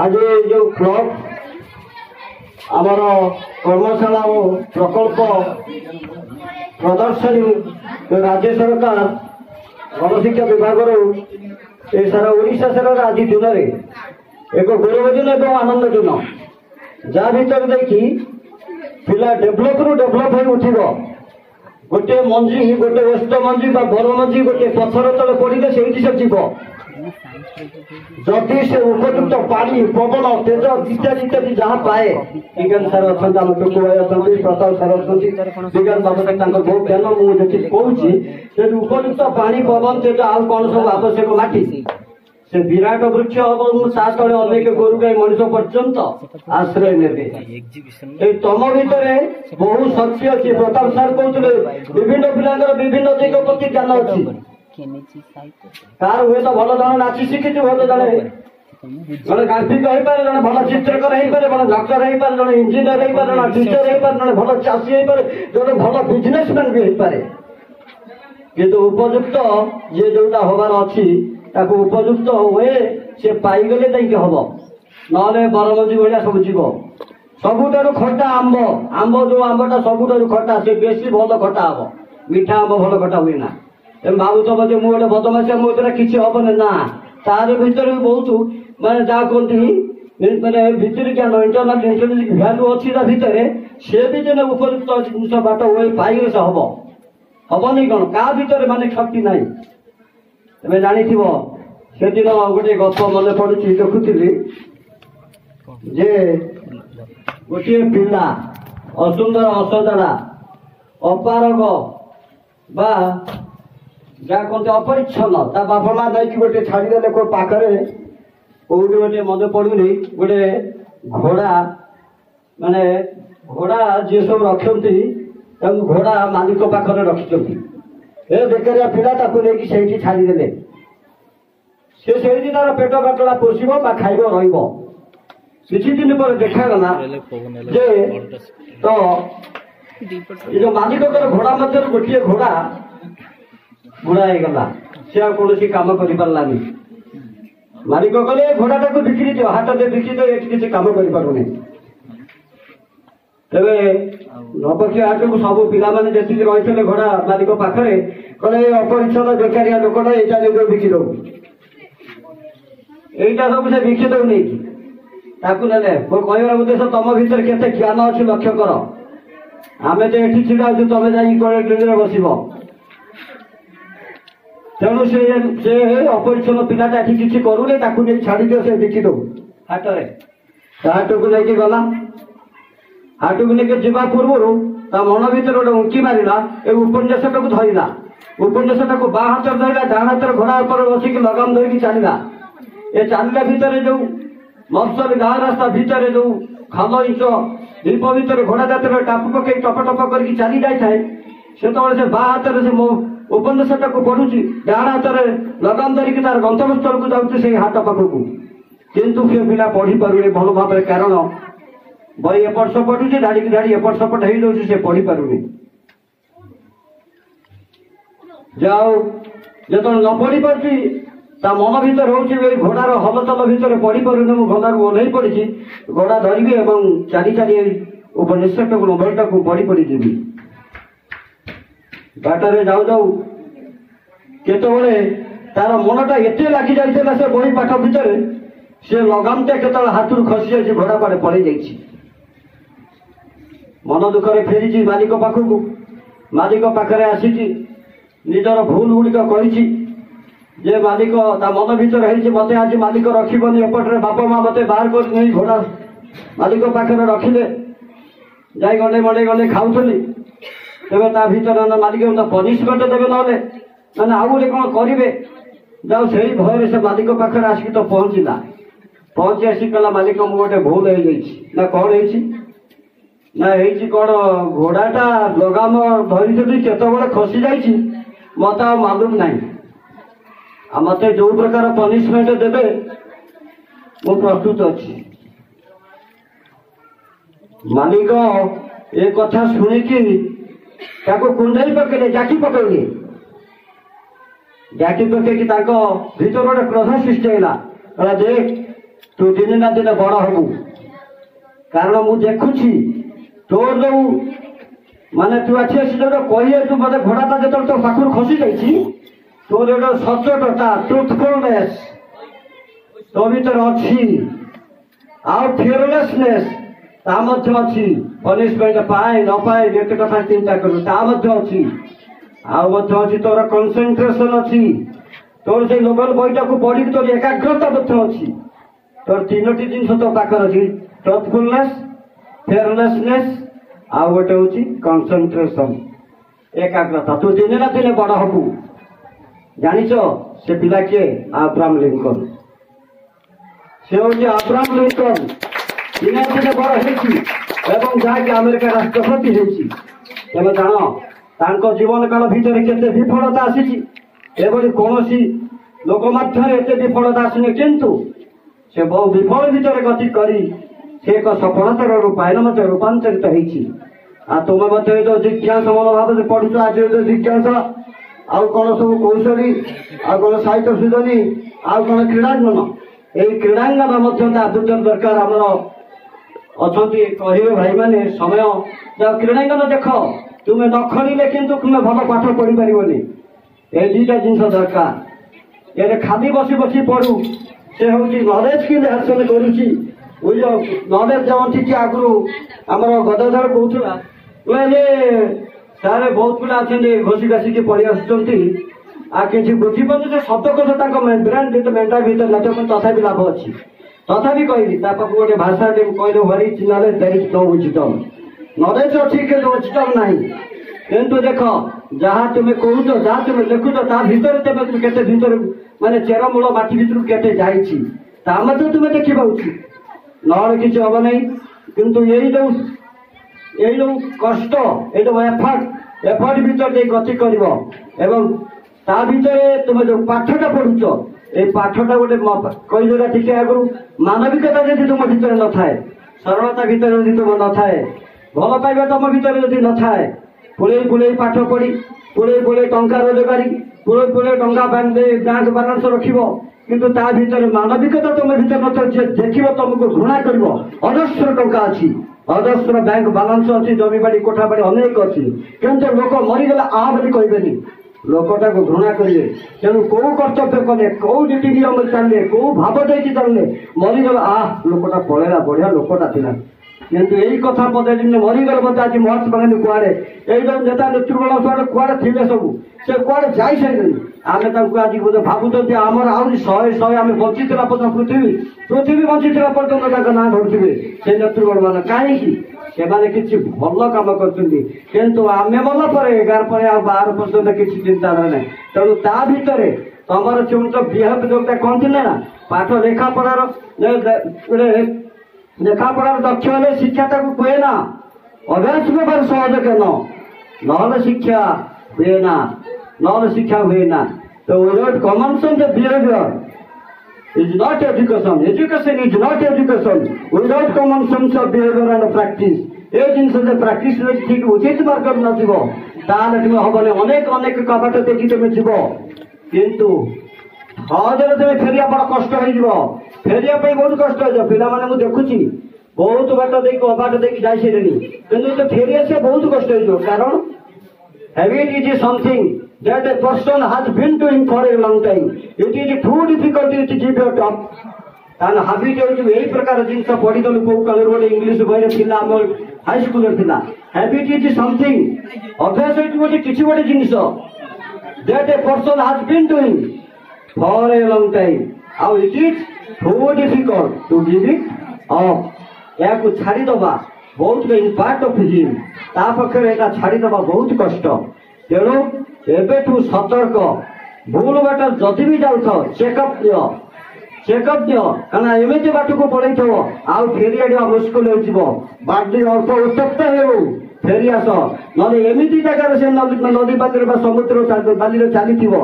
ଆଜି ଯୋଉ କ୍ଲବ ଆମର କର୍ମଶାଳା ଓ ପ୍ରକଳ୍ପ ପ୍ରଦର୍ଶନୀ ରାଜ୍ୟ ସରକାର ଗଣଶିକ୍ଷା ବିଭାଗରୁ ଏ ସାରା ଓଡ଼ିଶା ସାରାର ଆଜି ଦିନରେ ଏକ ଗୌରବ ଦିନ ଏବଂ ଆନନ୍ଦ ଦିନ ଯାହା ଭିତରେ ଦେଇକି ପିଲା ଡେଭଲପରୁ ଡେଭଲପ ହୋଇ ଉଠିବ गोटे मंजी गोटे व्यस्त मंजी बर मंजी गोटे पथर तले पड़े से जीव जदि से उपयुक्त पानी पवन तेज इत्यादि इत्यादि जहाँ पाए विज्ञान सार अच्छा टुकु भाई अच्छा प्रताप सार अच्छा विज्ञान बाबद बहुत ज्ञान मुझे कहूँ उपयुक्त पानी पवन तेज आउ कौन सब आवश्यक माटी से विराट वृक्ष हम ता तले अनेक गोरु गाई मनीष पर्यंत आश्रय ने तम भितर बहु शक्ति अच्छी प्रताप सार कहते विभिन्न पिला विभिन्न दिग प्रति ज्ञान अच्छी तार हुए तो भल जन नाची शिखी हुए तो जड़े जड़े ग्राफिक हो पारे जड़े भल चित्रकर हो पारे जड़े डॉक्टर हो पारे जड़े इंजीनियर हो पारे जड़े टीचर हो पारे जड़े भल चाषी हो पारे जड़े भल बिजनेसमैन भी हो पारे किंतु उपयुक्त ये जोटा हबार अच्छी ताको उपयुक्त हुए से पाइगले जाइए हम ना बरमंजी भाया सब जीव सबुठार खटा आंब आंब जो आंबटा सबुठार खटा से बेसी भल खटा हम मीठा आंब भल खटा हुए ना भावुव जे मुझे बदमाशिया मो द्वारा किसी हेनी ना तार भर बहुत मानने जहाँ कहती मैंने भितर ज्ञान इंटरनाल इंटेलिजेंस भैल्यू अच्छी भितर सी भी जो उपयुक्त जिन बाट हुए पाइले से हम हेनी कौन क्या भितर माने शक्ति ना तमें जानी से दिन गोटे गप मन पड़ू देखुली जे गोटे पिला असुंदर असजड़ा अपारग बा जहाँ कहते अपरिच्छन्न ता बापा माँ नहीं गोटे छाड़देले को पाखे कौटी गोटे मन पड़ूनी गोटे घोड़ा माने घोड़ा जी सब रखती घोड़ा मालिक पाखे रखिंट ए बेकारिया पिला नहीं से छाड़देले से तार पेट काटला पोषिब खाइब रही दिन पर देखागला जे तो ये मालिक घोड़ा मध्य गोटे घोड़ा बुढ़ा होगा सी कौन कम कर पारानी मालिक कहले घोड़ा को बिक्री दियो हाट में बिक्री दियो ये किसी कम कर पारुनी तेरे नपक्ष हाट को सब पिला जी रही घोड़ा मालिक पाखे कहले अपरिच्छन्न बेकारिया लोकटा यहाँ बिकी दो यहीटा सब से बिकी दौनी ताकू ने मोर कहवार उद्देश्य तुम भर के ज्ञान अच्छी लक्ष्य कर आम तो ये छिड़ा तुम जा बस ତେଣୁ ସେ ଅପରିଚ୍ଛନ୍ନ ପିଲାଟା ଏଠି କିଛି କରୁନି, ତାକୁ ନେଇ ଛାଡ଼ିଦିଅ, ସେ ବିକିଦଉ ହାଟରେ। ହାଟକୁ ନେଇକି ଗଲା। ହାଟକୁ ନେଇକି ଯିବା ପୂର୍ବରୁ ତା ମନ ଭିତରେ ଗୋଟେ ଉଙ୍କି ମାରିଲା, ଏ ଉପନ୍ୟାସଟାକୁ ଧରିଲା। ଉପନ୍ୟାସଟାକୁ ବାଁ ହାତରେ ଧରିଲା, ଡାହାଣ ହାତରେ ଘୋଡ଼ା ଉପରେ ବସିକି ଲଗାମ ଧରିକି ଚାଲିଲା। ଏ ଚାଲିଲା ଭିତରେ ଯୋଉ ମଫସଲ ଗାଁ ରାସ୍ତା ଭିତରେ ଯୋଉ ଖାଲ ଇଞ୍ଚ ଦୀପ ଭିତରେ ଘୋଡ଼ା ଜାତିର ଟାପ ପକେଇ ଟପ ଟପ କରିକି ଚାଲି ଯାଇଥାଏ, ସେତେବେଳେ ସେ ବାଁ ହାତରେ ସେ ଉପନ୍ୟାସଟାକୁ ପଢୁଛି, ଡାହାଣ ହାତରେ ଲଗାମ ଧରିକି ତାର ଗନ୍ତବ୍ୟସ୍ଥଳକୁ ଯାଉଛି ସେଇ ହାଟ ପାଖକୁ। କିନ୍ତୁ ସେ ପିଲା ପଢିପାରୁନି ଭଲ ଭାବରେ, କାରଣ ବହି ଏପଟ ସେପଟ ହେଉଛି, ଧାଡ଼ିକି ଧାଡ଼ି ଏପଟ ସେପଟ ହେଇଯାଉଛି, ସେ ପଢିପାରୁନି। ଯାଉ ଯେତେବେଳେ ନ ପଢି ପାରୁଛି, ତା ମନ ଭିତରେ ହଉଛି ଏଇ ଘୋଡ଼ାର ହଲଚଲ ଭିତରେ ପଢିପାରୁନି, ମୁଁ ଘୋଡ଼ାରୁ ଓହ୍ଲେଇ ପଡିଛି, ଘୋଡ଼ା ଧରିବି ଏବଂ ଚାଲି ଚାଲି ଉପନିଷଦଟାକୁ ନୋବେଲଟାକୁ ପଢି ପଢି ଯିବି। ବାଟରେ ଯାଉ ଯାଉ କେତେବେଳେ ତାର ମନଟା ଏତେ ଲାଗି ଯାଇଥିଲା ସେ ବହି ପାଠ ଭିତରେ, ସେ ଲଗାମଟା କେତେବେଳେ ହାତରୁ ଖସି ଯାଇଛି, ଘୋଡ଼ା କୁଆଡ଼େ ପଳେଇ ଯାଇଛି। ମନ ଦୁଃଖରେ ଫେରିଛି ମାଲିକ ପାଖକୁ। ମାଲିକ ପାଖରେ ଆସିଛି, ନିଜର ଭୁଲ ଗୁଡ଼ିକ କହିଛି ଯେ ମାଲିକ ତା ମନ ଭିତରେ ହେଇଛି ମତେ ଆଜି ମାଲିକ ରଖିବନି, ଏପଟରେ ବାପା ମା ମତେ ବାହାର କରି ନେଇ ଘୋଡ଼ା ମାଲିକ ପାଖରେ ରଖିଲେ, ଯାଇ ଗଣ୍ଡେ ଗଣ୍ଡେ ଖାଉଥିଲି। ତେବେ ତା ଭିତରେ ମାଲିକ ପନିଶମେଣ୍ଟ ଦେବେ, ନହେଲେ ମାନେ ଆଉ ଗୋଟେ କଣ କରିବେ। ଯାଉ ସେଇ ଭୟରେ ସେ ମାଲିକ ପାଖରେ ଆସିକି ତ ପହଞ୍ଚିଲା। ପହଞ୍ଚି ଆସି କହିଲା, ମାଲିକ ମୁଁ ଗୋଟେ ଭୁଲ ହେଇଯାଇଛି। ନା କଣ ହେଇଛି? ନା ହେଇଛି କଣ, ଘୋଡ଼ାଟା ଲଗାମ ଧରିଥିଲି କେତେବେଳେ ଖସି ଯାଇଛି ମତେ ଆଉ ମାଲୁମ ନାହିଁ, ଆଉ ମତେ ଯୋଉ ପ୍ରକାର ପନିଶମେଣ୍ଟ ଦେବେ ମୁଁ ପ୍ରସ୍ତୁତ ଅଛି। ମାଲିକ ଏ କଥା ଶୁଣିକି ତାକୁ କୁଣ୍ଡେଇ ପକେଇଲେ, ଜାକି ପକେଇଲେ। ଜାକି ପକେଇକି ତାଙ୍କ ଭିତରେ ଗୋଟେ କ୍ରୋଧ ସୃଷ୍ଟି ହେଲା। କହିଲା, ଦେଖ ତୁ ଦିନେ ନା ଦିନେ ବଡ ହବୁ, କାରଣ ମୁଁ ଦେଖୁଛି ତୋର ଯୋଉ ମାନେ ତୁ ଆସି ଆସି ଯୋଉଟା କହିଯାଇଛୁ ମତେ ଘୋଡ଼ାଟା ଯେତେବେଳେ ତୋ ପାଖରୁ ଖସି ଯାଇଛି, ତୋର ଗୋଟେ ସଚ୍ଚୋଟତା, ଟ୍ରୁଥଫୁଲନେସ୍ ତୋ ଭିତରେ ଅଛି, ଆଉ ଫିୟରଲେସନେସ୍ ତା ମଧ୍ୟ ଅଛି। ପନିଶମେଣ୍ଟ ପାଏ ନ ପାଏ ଯେତେ କଥା ଚିନ୍ତା କରୁ ତା ମଧ୍ୟ ଅଛି। ଆଉ ମଧ୍ୟ ଅଛି ତୋର କନସେନ୍ଟ୍ରେସନ ଅଛି, ତୋର ସେଇ ନୋବେଲ ବହିଟାକୁ ପଢିକି ତୋର ଏକାଗ୍ରତା ମଧ୍ୟ ଅଛି। ତୋର ତିନୋଟି ଜିନିଷ ତୋ ପାଖରେ ଅଛି, ଟ୍ରୁଥଫୁଲନେସ୍, ଫିୟରଲେସନେସ୍, ଆଉ ଗୋଟେ ହଉଛି କନସେନ୍ଟ୍ରେସନ, ଏକାଗ୍ରତା। ତୁ ଦିନେ ନା ଦିନେ ବଡ ହବୁ। ଜାଣିଛ ସେ ପିଲା କିଏ? Abraham Lincoln. ସେ ହଉଛି ଆବ୍ରାହମ ଲିଙ୍କନ, ଦିନେ ଦିନେ ବଡ ହେଇଛି ଏବଂ ଯାହାକି ଆମେରିକା ରାଷ୍ଟ୍ରପତି ହେଇଛି। ତେବେ ଜାଣ ତାଙ୍କ ଜୀବନ କାଳ ଭିତରେ କେତେ ବିଫଳତା ଆସିଛି, ଏଭଳି କୌଣସି ଲୋକ ମଧ୍ୟରେ ଏତେ ବିଫଳତା ଆସିନି, କିନ୍ତୁ ସେ ବହୁ ବିଫଳ ଭିତରେ ଗତି କରି ସେ ଏକ ସଫଳତାର ରୂପାୟନ ମଧ୍ୟ ରୂପାନ୍ତରିତ ହେଇଛି। ଆଉ ତୁମେ ମଧ୍ୟ ଏ ଯୋଉ ଜିଜ୍ଞାସା ମନୋଭାବରେ ପଢୁଛ, ଆଜି ଯୋଉ ଜିଜ୍ଞାସା ଆଉ କଣ ସବୁ କୌଶଳୀ, ଆଉ କଣ ସାହିତ୍ୟ ସୃଜନୀ, ଆଉ କଣ କ୍ରୀଡ଼ାଙ୍ଗନ, ଏଇ କ୍ରୀଡ଼ାଙ୍ଗନ ମଧ୍ୟ ଆଦୃତ ଦରକାର। ଆମର ଅଛନ୍ତି କହିବେ ଭାଇମାନେ, ସମୟ ଯାଉ କ୍ରୀଡ଼ାଙ୍ଗନ ଦେଖ, ତୁମେ ନ ଖେଳିଲେ କିନ୍ତୁ ତୁମେ ଭଲ ପାଠ ପଢିପାରିବନି। এই দুইটা জিনিস দরকার। এর খালি বসি বসি পড়ু, সে হচ্ছে নলেজ কি হাসল করুছি। ওই যে নলেজ যেমন ঠিক আগুর আমার গদাধর কৌলা যে ସାର୍ ବହୁତ ପିଲା ଅଛନ୍ତି ଘୋଷି ଘାସିକି ପଢି ଆସୁଛନ୍ତି, ଆଉ କିଛି ବୁଝିପାରୁନି ଯେ ଶବ୍ଦ କଥା ତାଙ୍କ ବ୍ରେନ୍ ମେଣ୍ଟାଲ ଭିତରେ ନାଚ, ତଥାପି ଲାଭ ଅଛି। ତଥାପି କହିଲି ତା ପାଖକୁ ଗୋଟେ ଭାଷାଟେ କହିଲେ Hari knowledge there is no wisdom. Knowledge ଅଛି କିନ୍ତୁ ୱିଜଡମ୍ ନାହିଁ। କିନ୍ତୁ ଦେଖ ଯାହା ତୁମେ କହୁଛ, ଯାହା ତୁମେ ଲେଖୁଛ, ତା ଭିତରେ ତୁମେ କେତେ ଭିତରେ ମାନେ ଚେରମୂଳ ମାଟି ଭିତରକୁ କେତେ ଯାଇଛି ତା ମଧ୍ୟ ତୁମେ ଦେଖିବା ଉଚିତ, ନହେଲେ କିଛି ହବ ନାହିଁ। କିନ୍ତୁ ଏଇ ଯୋଉ କଷ୍ଟ, ଏଇ ଯୋଉ ଏଫର୍ଟ ଭିତରେ ଦେଇ ଗତି କରିବ ଏବଂ ତା ଭିତରେ ତୁମେ ଯୋଉ ପାଠଟା ପଢୁଛ, এই ପାଠଟା ଗୋଟେ କହିଦେଲା ଟିକେ ଆଗରୁ, ମାନବିକତା ଯଦି ତୁମ ଭିତରେ ନଥାଏ, ସରଳତା ଭିତରେ ଯଦି ତୁମ ନଥାଏ, ଭଲ ପାଇବା ତମ ଭିତରେ ଯଦି ନଥାଏ, ପୁଳେଇ ପୁଳେଇ ପାଠ ପଢି, ପୁଳେଇ ପୁଳେଇ ଟଙ୍କା ରୋଜଗାରୀ, ପୁଳେଇ ପୁଳେଇ ଟଙ୍କା ବ୍ୟାଙ୍କ ବାଲାନ୍ସ ରଖିବ, କିନ୍ତୁ ତା ଭିତରେ ମାନବିକତା ତମ ଭିତରେ ନଥାଏ, ଯେ ଦେଖିବ ତମକୁ ଘୃଣା କରିବ। ଅଜସ୍ର ଟଙ୍କା ଅଛି, ଅଜସ୍ର ବ୍ୟାଙ୍କ ବାଲାନ୍ସ ଅଛି, ଜମିବାଡି କୋଠା ବାଡି ଅନେକ ଅଛି, କିନ୍ତୁ ଲୋକ ମରିଗଲେ ଆ ବୋଲି କହିବେନି, ଲୋକଟାକୁ ଘୃଣା କରିବେ। ତେଣୁ କୋଉ କର୍ତ୍ତବ୍ୟ କଲେ, କୋଉ ନୀତି ନିୟମରେ ଚାଲିଲେ, କୋଉ ଭାବ ଦେଇକି ଚାଲିଲେ, ମରିଗଲେ ଲୋକଟା ପଳେଇଲା, ବଢିଆ ଲୋକଟା ଥିଲା, କିନ୍ତୁ ଏଇ କଥା ପଦେ ଯେମିତି ମରିଗଲେ ମୋତେ ଆଜି ମହାତ୍ମା ଗାନ୍ଧୀ କୁଆଡ଼େ ଏଇ ଯୋଉ ନେତା ନେତୃଗଣ କୁଆଡ଼େ ଥିଲେ ସବୁ ସେ କୁଆଡ଼େ ଯାଇସାରିଲେଣି। ଆମେ ତାଙ୍କୁ ଆଜି ବୋଧେ ଭାବୁଛନ୍ତି ଆମର ଆହୁରି 100 ଆମେ ବଞ୍ଚିଥିଲା ପର୍ଯ୍ୟନ୍ତ ପୃଥିବୀ ବଞ୍ଚିଥିଲା ପର୍ଯ୍ୟନ୍ତ ତାଙ୍କ ନାଁ ଧରୁଥିବେ ସେ ନେତୃଗଣ ମାନେ। କାହିଁକି? ସେମାନେ କିଛି ଭଲ କାମ କରୁଛନ୍ତି, କିନ୍ତୁ ଆମେ ଗଲା ପରେ 11 ପରେ ଆଉ 12 ପର୍ଯ୍ୟନ୍ତ କିଛି ଚିନ୍ତାଧାରା ନାହିଁ। ତେଣୁ ତା ଭିତରେ ତମର ବିହେଭ ଯୋଉଟା କହନ୍ତି ନା ପାଠ ଲେଖାପଢ଼ାର ଦକ୍ଷ ହେଲେ ଶିକ୍ଷା ତାକୁ କୁହେ ନା, ଅଭ୍ୟାସ ବେପାର ସହଜ କେନ, ନହେଲେ ଶିକ୍ଷା ହୁଏ ନା, ତ without common sense behaviour is not education. Education is not education without common sense of behavior and practice. ଏ ଜିନିଷ ଯେ ପ୍ରାକ୍ଟିସ ଠିକ ଉଚିତ ମାର୍ଗରେ ନଯିବ ତାହେଲେ ତୁମେ ହବନି। ଅନେକ କବାଟ ଦେଖି ତୁମେ ଯିବ, କିନ୍ତୁ ସହଜରେ ତୁମେ ଫେରିବା ବଡ଼ କଷ୍ଟ ହେଇଯିବ। ଫେରିବା ପାଇଁ ବହୁତ କଷ୍ଟ ହେଇଯିବ। ପିଲାମାନେ ମୁଁ ଦେଖୁଛି ବହୁତ ବାଟ ଦେଇକି କବାଟ ଦେଇକି ଯାଇସାରିଲେଣି, କିନ୍ତୁ ଫେରି ଆସିବା ବହୁତ କଷ୍ଟ ହେଇଯିବ। କାରଣ habit is something that a person has been doing for a long time. It is too difficult to give it up. And habit ହେଉଛି ଏଇ ପ୍ରକାର ଜିନିଷ ପଢିଦେଲୁ କୋଉ କାଳରେ ଗୋଟେ ଇଂଲିଶ ବହିରେ ଥିଲା, ଆମ ହାଇସ୍କୁଲରେ ଥିଲା। habit is something, ଅଭ୍ୟାସ ହେଉଛି ଗୋଟେ କିଛି ଗୋଟେ ଜିନିଷ that a person has been doing for a long time. ଆଉ it is too difficult to give it up. ଏହାକୁ ଛାଡ଼ିଦେବା ବହୁତ ଇମ୍ପାକ୍ଟ ଅଫ୍ ହିମ୍, ତା ପକ୍ଷରେ ଏଇଟା ଛାଡ଼ିଦେବା ବହୁତ କଷ୍ଟ। ତେଣୁ ଏବେଠୁ ସତର୍କ, ଭୁଲ ବାଟ ଯଦି ବି ଯାଉଥାଅ ଚେକଅପ୍ ଦିଅ, କାରଣ ଏମିତି ବାଟକୁ ପଳେଇଥିବ ଆଉ ଫେରି ଆଣିବା ମୁସ୍କିଲ ହେଇଯିବ। ବାଟ ଅଳ୍ପ ଉତ୍ତପ୍ତ ହେଉ ଫେରି ଆସ, ନହେଲେ ଏମିତି ଜାଗାରେ ସେ ନଦୀ ବାଲିରେ ବା ସମୁଦ୍ର ବାଲିରେ ଚାଲିଥିବ,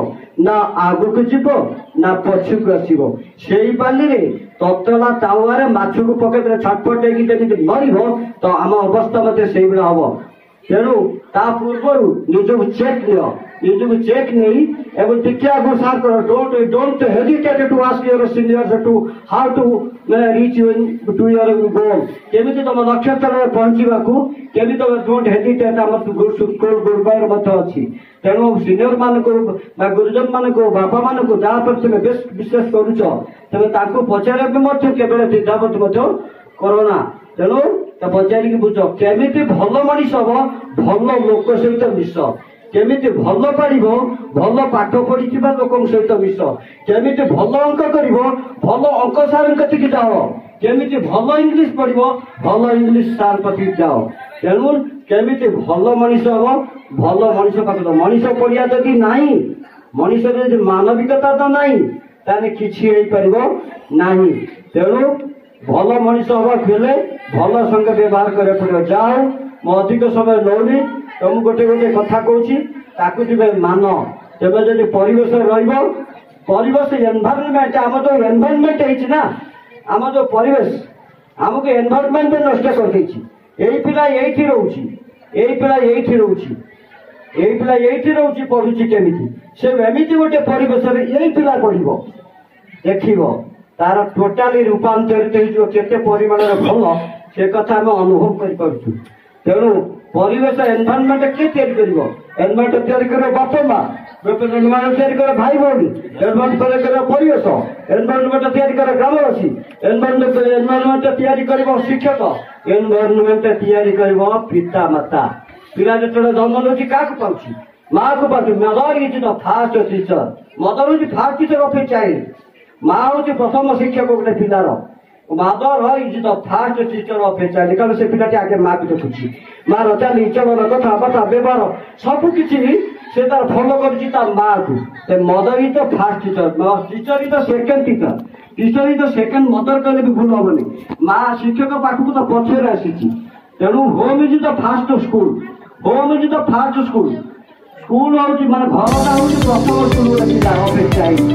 ନା ଆଗକୁ ଯିବ ନା ପଛକୁ ଆସିବ। ସେଇ ବାଲିରେ ତତଲା ତାୱାରେ ମାଛକୁ ପକେଇଦେଲେ ଛଟପଟ ହେଇକି ଯେମିତି ମରିବ, ତ ଆମ ଅବସ୍ଥା ମଧ୍ୟ ସେଇଭଳିଆ ହବ। ତେଣୁ ତା ପୂର୍ବରୁ ନିଜକୁ ଚେକ୍ ନେଇ ଏବଂ ଟିକେ ଆଗକୁ ସାର୍ କର। Don't hesitate to ask your seniors to how to reach to your goal. କେମିତି ତମ ଲକ୍ଷ୍ୟସ୍ଥଳରେ ପହଞ୍ଚିବାକୁ କେମିତି ତମେ ଡୋଣ୍ଟ ହେଜିଟେଟ୍। ଆମର ସ୍କୁଲ ଗୁରୁବାର ମଧ୍ୟ ଅଛି। ତେଣୁ ସିନିୟର ମାନଙ୍କୁ ବା ଗୁରୁଜନ ମାନଙ୍କୁ ବାପା ମାନଙ୍କୁ ଯାହା ପ୍ରତି ତୁମେ ବେଶ ବିଶ୍ୱାସ କରୁଛ, ତେବେ ତାଙ୍କୁ ପଚାରିବାକୁ ମଧ୍ୟ କେବଳ ଦ୍ୱିଧାବୋଧ ମଧ୍ୟ କର ନା। ତେଣୁ ପଚାରିକି ବୁଝ କେମିତି ଭଲ ମଣିଷ ହବ, ଭଲ ଲୋକ ସହିତ ମିଶ। କେମିତି ଭଲ ପଢିବ, ଭଲ ପାଠ ପଢିଥିବା ଲୋକଙ୍କ ସହିତ ମିଶ। କେମିତି ଭଲ ଅଙ୍କ କରିବ, ଭଲ ଅଙ୍କ ସାର୍ଙ୍କ କତିକି ଯାଅ। କେମିତି ଭଲ ଇଂଲିଶ ପଢିବ, ଭଲ ଇଂଲିଶ ସାର୍ କତିକି ଯାଅ। ତେଣୁ କେମିତି ଭଲ ମଣିଷ ହବ, ଭଲ ମଣିଷ ପାଖରେ। ମଣିଷ ପଢିବା ଯଦି ନାହିଁ, ମଣିଷରେ ଯଦି ମାନବିକତା ତ ନାହିଁ, ତାହେଲେ କିଛି ହେଇପାରିବ ନାହିଁ। ତେଣୁ ଭଲ ମଣିଷ ହବାକୁ ହେଲେ ଭଲ ସଙ୍ଗ ବ୍ୟବହାର କରିବାକୁ ପଡିବ। ଯାହା ହଉ ମୁଁ ଅଧିକ ସମୟ ନେଉନି, ତମକୁ ଗୋଟେ କଥା କହୁଛି, ତାକୁ ଯେବେ ମାନ। ତେବେ ଯଦି ପରିବେଶରେ ରହିବ, ପରିବେଶ ଏନଭାରନମେଣ୍ଟ, ଆମର ଯୋଉ ଏନଭାରନମେଣ୍ଟ ହେଇଛି ନା, ଆମ ଯୋଉ ପରିବେଶ ଆମକୁ ଏନଭାରନମେଣ୍ଟ ନଷ୍ଟ କରିଦେଇଛି। ଏଇ ପିଲା ଏଇଠି ରହୁଛି, ଏଇ ପିଲା ଏଇଠି ରହୁଛି ପଢୁଛି କେମିତି, ସେ ଏମିତି ଗୋଟେ ପରିବେଶରେ ଏଇ ପିଲା ପଢିବ, ଦେଖିବ ତାର ଟୋଟାଲି ରୂପାନ୍ତରିତ ହେଇଯିବ। କେତେ ପରିମାଣରେ ଭଲ ସେ କଥା ଆମେ ଅନୁଭବ କରିପାରୁଛୁ। ତେଣୁ ପରିବେଶ ଏନଭାରନମେଣ୍ଟ କିଏ ତିଆରି କରିବ? ଏନଭାରନମେଣ୍ଟ ତିଆରି କରିବ ବାପା ମା, ଏନଭାରନମେଣ୍ଟ ତିଆରି କରେ ଭାଇ ଭଉଣୀ, ଏନଭାରନମେଣ୍ଟ ତିଆରି କରିବ ପରିବେଶ, ଏନଭାରନମେଣ୍ଟ ତିଆରି କରେ ଗ୍ରାମବାସୀ, ଏନଭାରନମେଣ୍ଟ ତିଆରି କରିବ ଶିକ୍ଷକ, ଏନଭାରନମେଣ୍ଟ ତିଆରି କରିବ ପିତା ମାତା। ପିଲା ଯେତେବେଳେ ଜନ୍ମ ନେଉଛି କାହାକୁ ପାଉଛି? ମାଆକୁ ପାଉଛି। Mother is the first teacher. Mother ହେଉଛି first teacher of a child. ମା ହେଉଛି ପ୍ରଥମ ଶିକ୍ଷକ ଗୋଟେ ପିଲାର। Mother is the first teacher of a child. କାରଣ ସେ ପିଲାଟି ଆଗେ ମାଆକୁ ଦେଖୁଛି। ମାର ଚାଲି ଚଳନ କଥାବାର୍ତ୍ତା ବ୍ୟବହାର ସବୁ କିଛି ସେ ତାର ଫଲୋ କରୁଛି ତା ମାଆକୁ। Mother is the first teacher. Teacher is the second teacher. Teacher is the second mother କହିଲେ ବି ଭୁଲ ହବନି। ମା ଶିକ୍ଷକ ପାଖକୁ ତ ପଛରେ ଆସିଛି। ତେଣୁ home is the first school. Home is the first school. School ହଉଛି ମାନେ ଘରଟା ହଉଛି ପ୍ରଥମ ସ୍କୁଲ ପିଲା ଅଫ୍ ଏ ଚାଇଲ୍ଡ।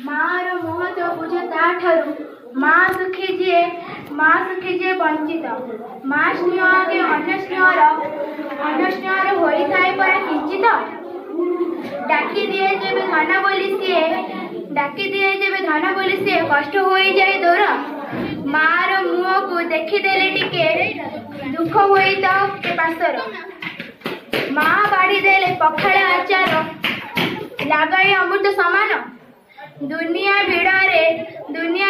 मार मोह तो बुझ ताठरू माँ सुखी जे वंचित माँ स्नेह आगे अन्य स्नेहर होई थाई पर किंचित डाकी दिए जेबे धन बोली सी कष्ट होई जाए दूर मार मुह को देखी देले टिके दुख होई तो पासर माँ बाड़ी देले पखाड़ आचार लगाई अमृत समान दुनिया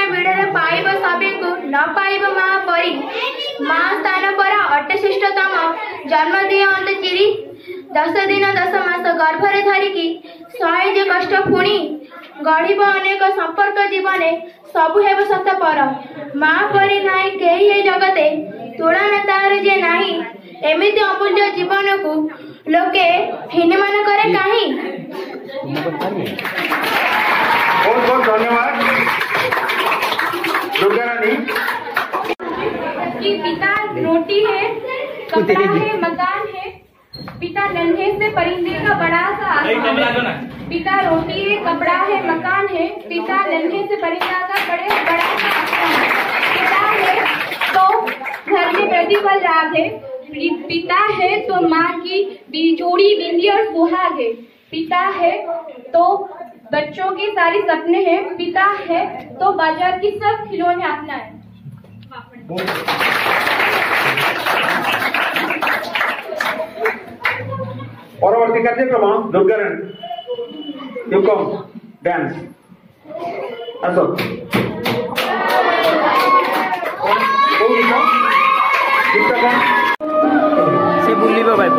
भिड़े पाइब सभी को न पाइब माँ परी माँ स्थान पर अटश्रेष्ठतम जन्म दिए अंत चिरी 10 दिन 10 मास गर्भरे धरिकी सहे जे कष्ट पुणी गढ़ब अनेक संपर्क जीवने सबु हेब सत पर माँ परी नाई केही ए जगते तुलना तार जे नाही एमिति अमूल्य जीवन को लोके हीनमान करे काहे। बहुत बहुत धन्यवाद दुर्गा रानी। कि पिता रोटी है, कपड़ा है, मकान है, पिता नन्हे से परिंदे का बड़ा सा आसमान। पिता रोटी है, कपड़ा है, मकान है, पिता नन्हे से परिंदा का बड़ा सा आसमान। पिता है तो घर में प्रतिफल राग है, पिता है तो माँ की बिछोड़ी बिंदी और सुहाग है, पिता है तो बच्चों के सारे सपने हैं, पिता है तो बाजार की सब खिलौने अपना है। परवर्ती कार्यक्रम दुर्गा रानी यू कम डांस आसो से बुलिबा भाई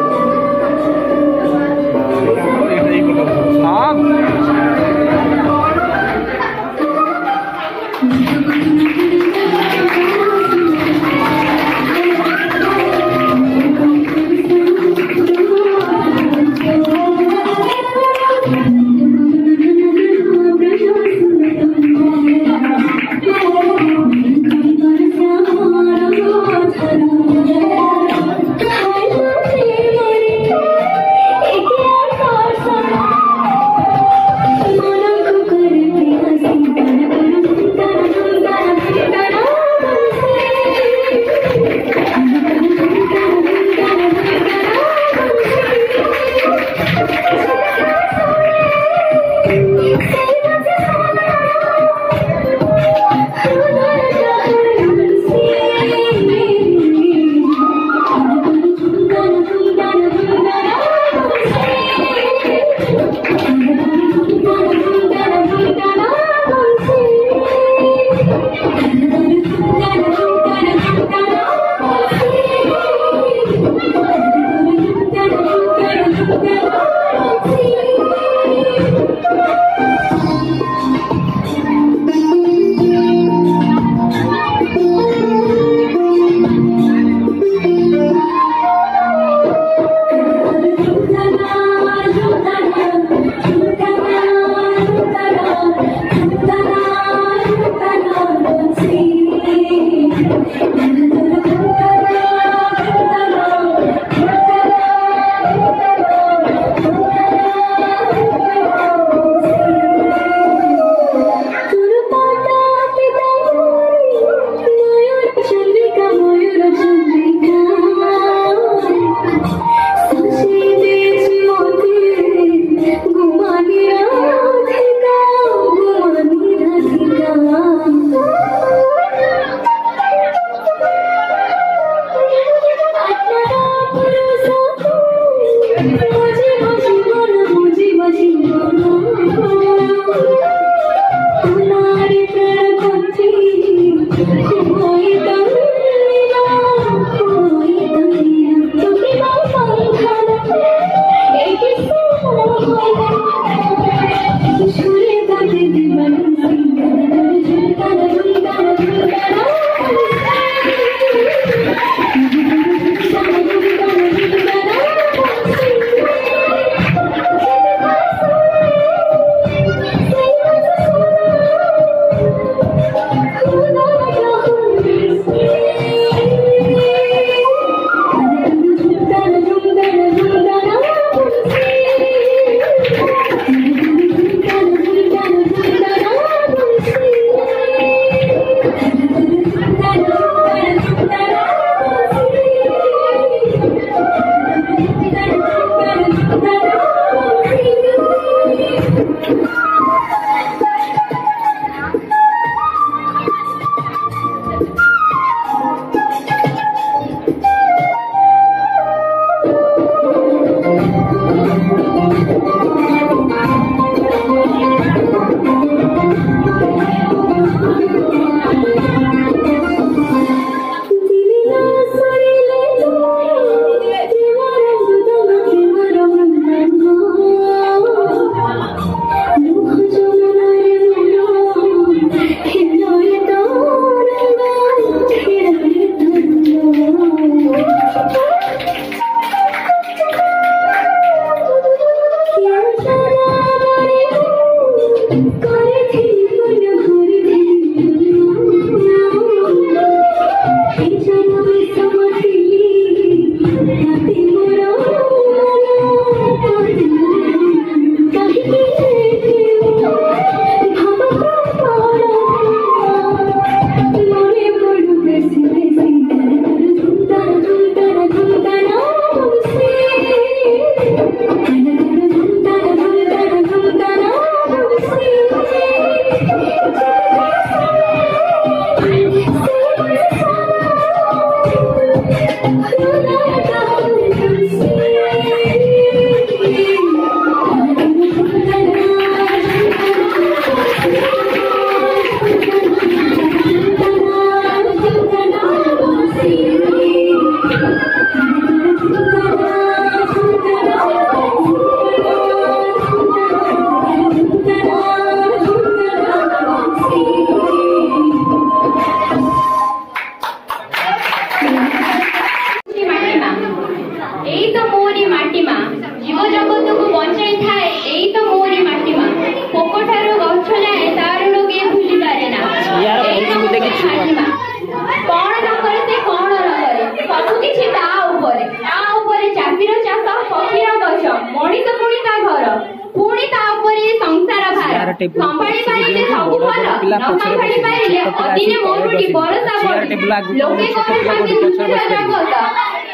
टेबुल संभाली पारिले सब भल न संभाली पारिले अदिने मोरुटी बरसा पड़ी लोके कहନ୍ତି दूषित जगत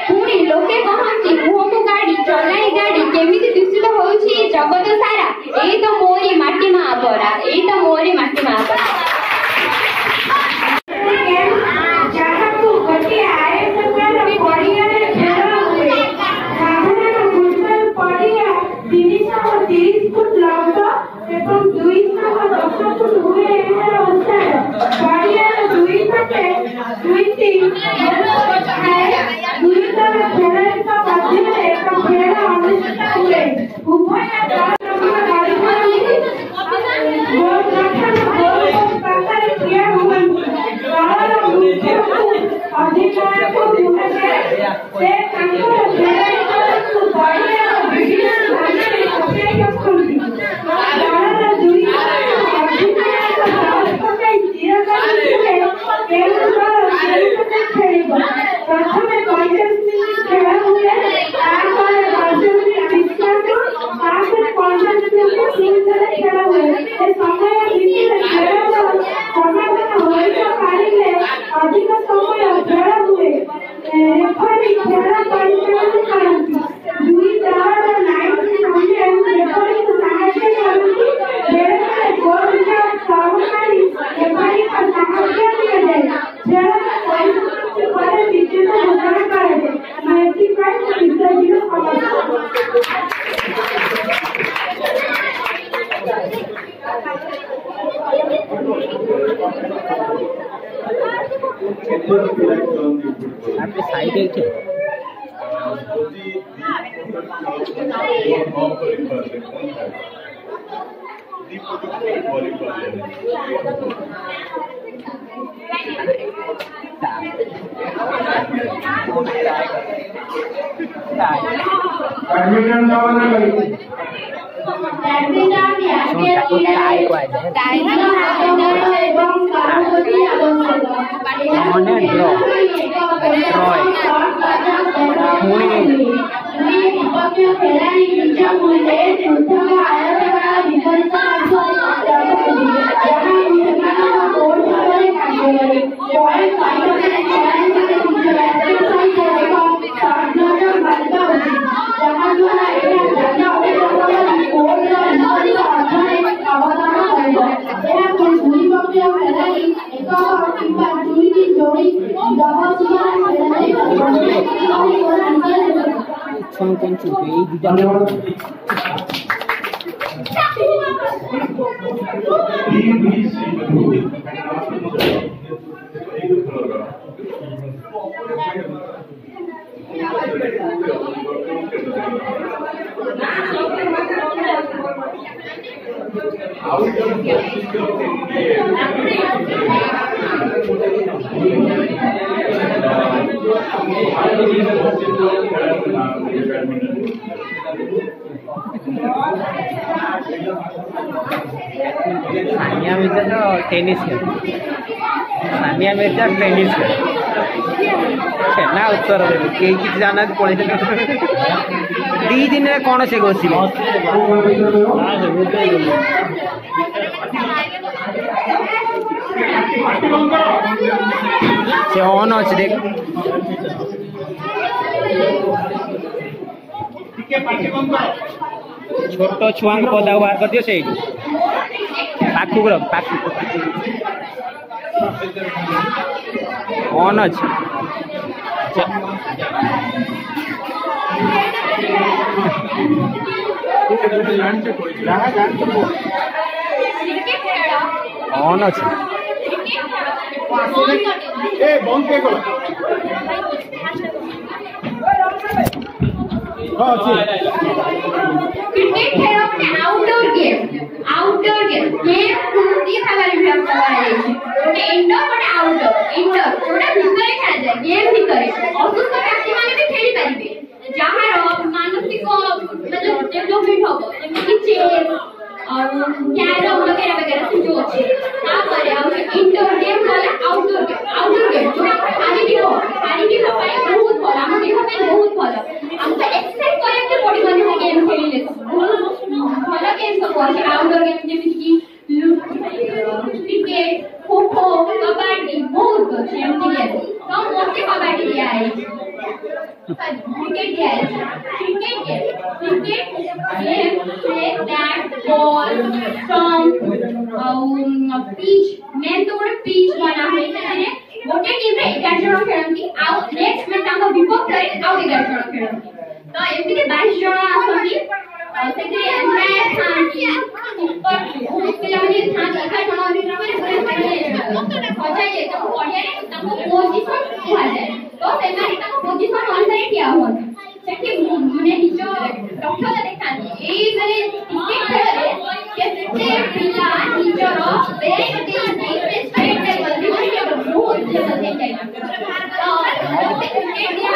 पुणी लोके कहନ୍ତି मुहको गाड़ी चलाई गाड़ी केमिति दूषित होउछि जगत सारा एई तो मोरी माटी महापरा एई तो मोरी माटी महापरा जहां गति आए प्रकार पड़िया रे घेरा हुए साधारण फुटबल पड़िया 330 फुट लंबा एवं 210 फुट हुए एହାର उच्चार पड़ियार दुई पटे दुईटी दुई तर खेळांच्या मध्येରେ ଏକ ଖେଳ ଅନୁଷ୍ଠିତ ହୁଏ ଉଭୟ प्रथमे 45 मिनिट खेल हुए तापर 5 मिनिट विश्राम तापर 50 मिनिट तीन खेल हुए ए समय भितर खेल समापन होइतो पारिले अधिक समय खेल हुए रेफरी खेल परिचालन करନ୍ତି दुई दलर लाइन सामने रेफरी को साहाय्य करନ୍ତି बेले गोल का सहकारी रेफरी को साहाय्य किया जाए खेल परिस्थिति पर विजेता घोषणा करा जाए मैच का विजयी आपके साइड है क्या बैडमिंटन जावना करी बैडमिंटन या एवं कारोबारी आवश्यक खेलाड़ी निज मूल्य उद्योग आयोजन विपरीत सानिया मिर्जा तो टेनिस है सानिया मिर्जा टेनिस है खेलना उत्तर कई किसी जाना पड़े दी दिन कौन से गोसी से ऑन अच्छे देख छोट छुआ पदा बाहर कर दियो से पाखु पाखु ऑन अच्छे ऑन अच्छे ए बंद के करो हां क्रिकेट खेल अपने आउटडोर गेम दी भागरे विभाग कराଯାଇଛି गोटे इंडोर गोटे आउटडोर इंडोर जोटा भितरे खेला जाए गेम भितरे असुस्थ व्यक्ति माने भी खेली परिबे जहार मानसिक मतलब डेवलपमेंट हो जेमिति चेस और कैरम वगैरह वगैरह से जो अच्छे तापर हम इंडोर गेम वाला आउटडोर गेम जोटा खाली भी भाई बहुत भल हम देह पे बहुत भल हमको एक्सरसाइज करे के बॉडी बने गेम खेलिले भल गेम सब अच्छे आउटडोर गेम जेमिति कि बॉल स्टंप पिच मेन तो गोटे पिच बना होई से गोटे टीम रे 11 जण खेलंती आ नेक्स्ट में तांको विपक्ष रे आ 11 जण खेलंती तो एमती के 22 जण आसंती सेके एंट्राय थांती ऊपर पिला माने थांती 11 जण अधिक रे पछाई तो पडिया रे तांको पोजीशन कुहाले तो सेमारी तांको पोजीशन अनुसार ठिया होत सेके माने निज दक्षता देखांती एई माने क्रिकेट खेल रे केते पिला निजर बेस्ट टीम से स्टेट लेवल रे बहुत लेवल दे जाइना तो क्रिकेट दिया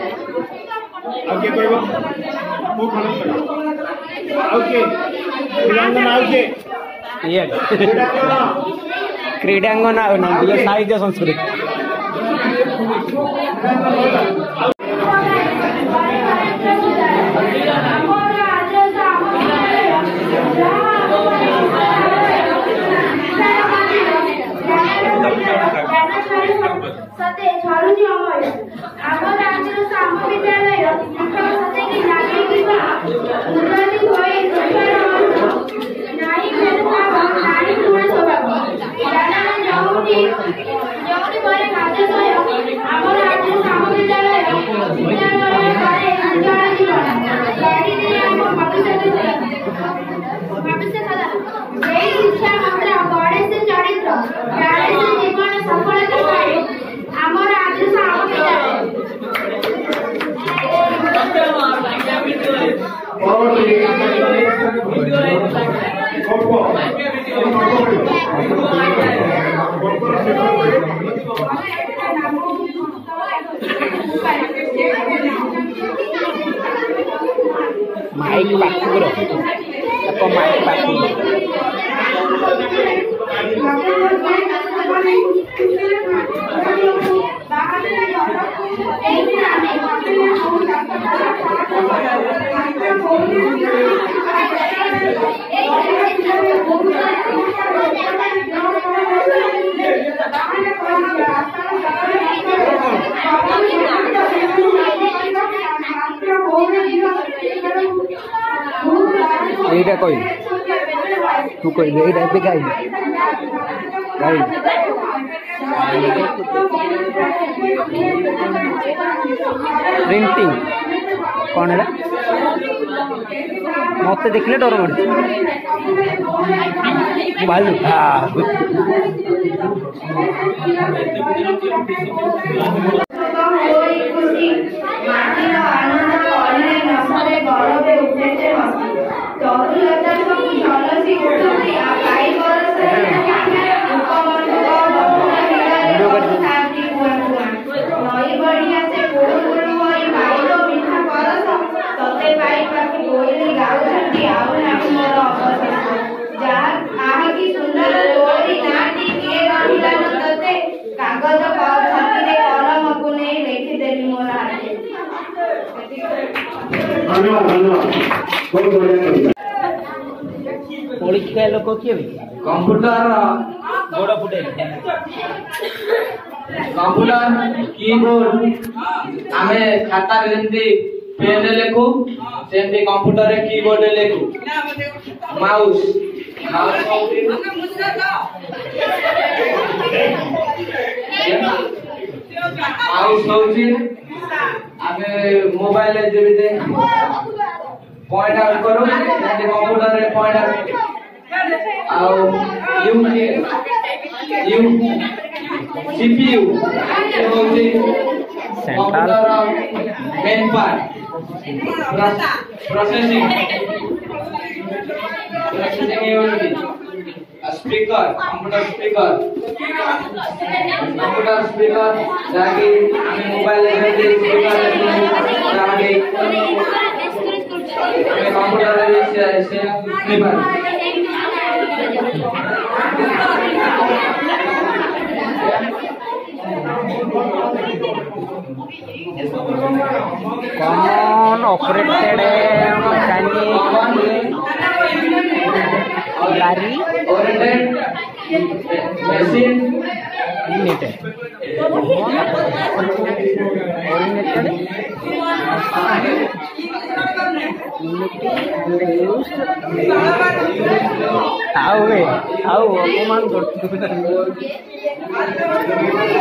ओके कहबो मु खलस ओके क्रीडांगन ओके ये क्रीडांगन आ ना ये साहित्य संस्कृति सते झरुनी अमर आम राज्य साम विद्यालय शिक्षक सते की नारी की उन्नति होई नारी भेदभाव नारी गुण स्वभाव जाना जाऊटी मारे राज्य सह आम राज्य साम विद्यालय करे उज्जवल जीवन गाड़ी दे आम भविष्य सदा यही शिक्षा मंत्र गड़े से चरित्र गाड़े से जीवन सफलता पाए आमर आज साम माइक पाखु रो तो माइक पाखु এইটা কই तू কই এইটা এতে গাই গাই प्रिंटिंग कौन है मत देखले डर मार भालू परीक्षा लोक किए कंप्यूटर गोड़ फुटे कंप्यूटर कीबोर्ड आमे खाता रे जंती पेन रे लेखु सेंती कंप्यूटर रे कीबोर्ड रे लेखु माउस माउस होची आमे मोबाइल रे जेबिते पॉइंट आउट करो सेंती कंप्यूटर रे पॉइंट आउट आओ CPU होची Central. Main part. Processing. Processing unit. A speaker, computer speaker. Computer speaker. Lagi kami mobile lagi speaker lagi. Kami computer lagi speaker. कौन ऑपरेटेड मैकेनिक गाड़ी Oriented machine. यूनिटेड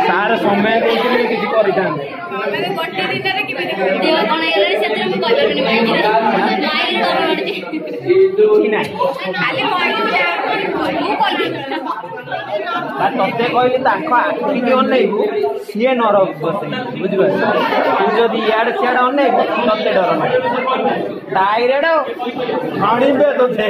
सार समय किसी तते कहली आखिकी अनैबू सी नरक बसई बुझे तू इाड़े सियाड़े अनैबू तते डर मारे डायरेक्ट हणीबे तोते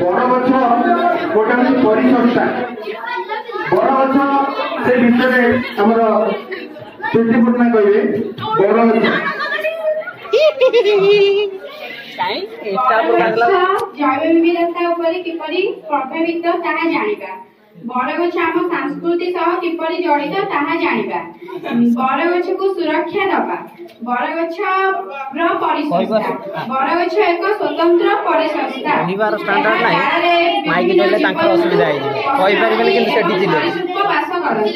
ବଡ଼ ଗଛ ଗୋଟେ ହଉଛି ପରିସଂସ୍ଥା ବଡ଼ ଗଛ ସେ ଭିତରେ ଆମର ସୁଶ୍ରୀ ପଟ୍ଟନାୟକ କହିବେ ବଡ଼ ଗଛ ଜୈବ ବିବିଧତା ଉପରେ କିପରି ପ୍ରଭାବିତ ତାହା ଜାଣିବା ବଡ଼ ଗଛ ଆମ ସଂସ୍କୃତି ସହ କିପରି ଜଡ଼ିତ ତାହା ଜାଣିବା ବଡ଼ ଗଛକୁ ସୁରକ୍ଷା ଦେବା ବଡ଼ ଗଛର ପରିସଂସ୍ଥା ବଡ଼ ଗଛ ଏକ ସ୍ୱତନ୍ତ୍ର ପରିସଂସ୍ଥା ବାସ କରନ୍ତି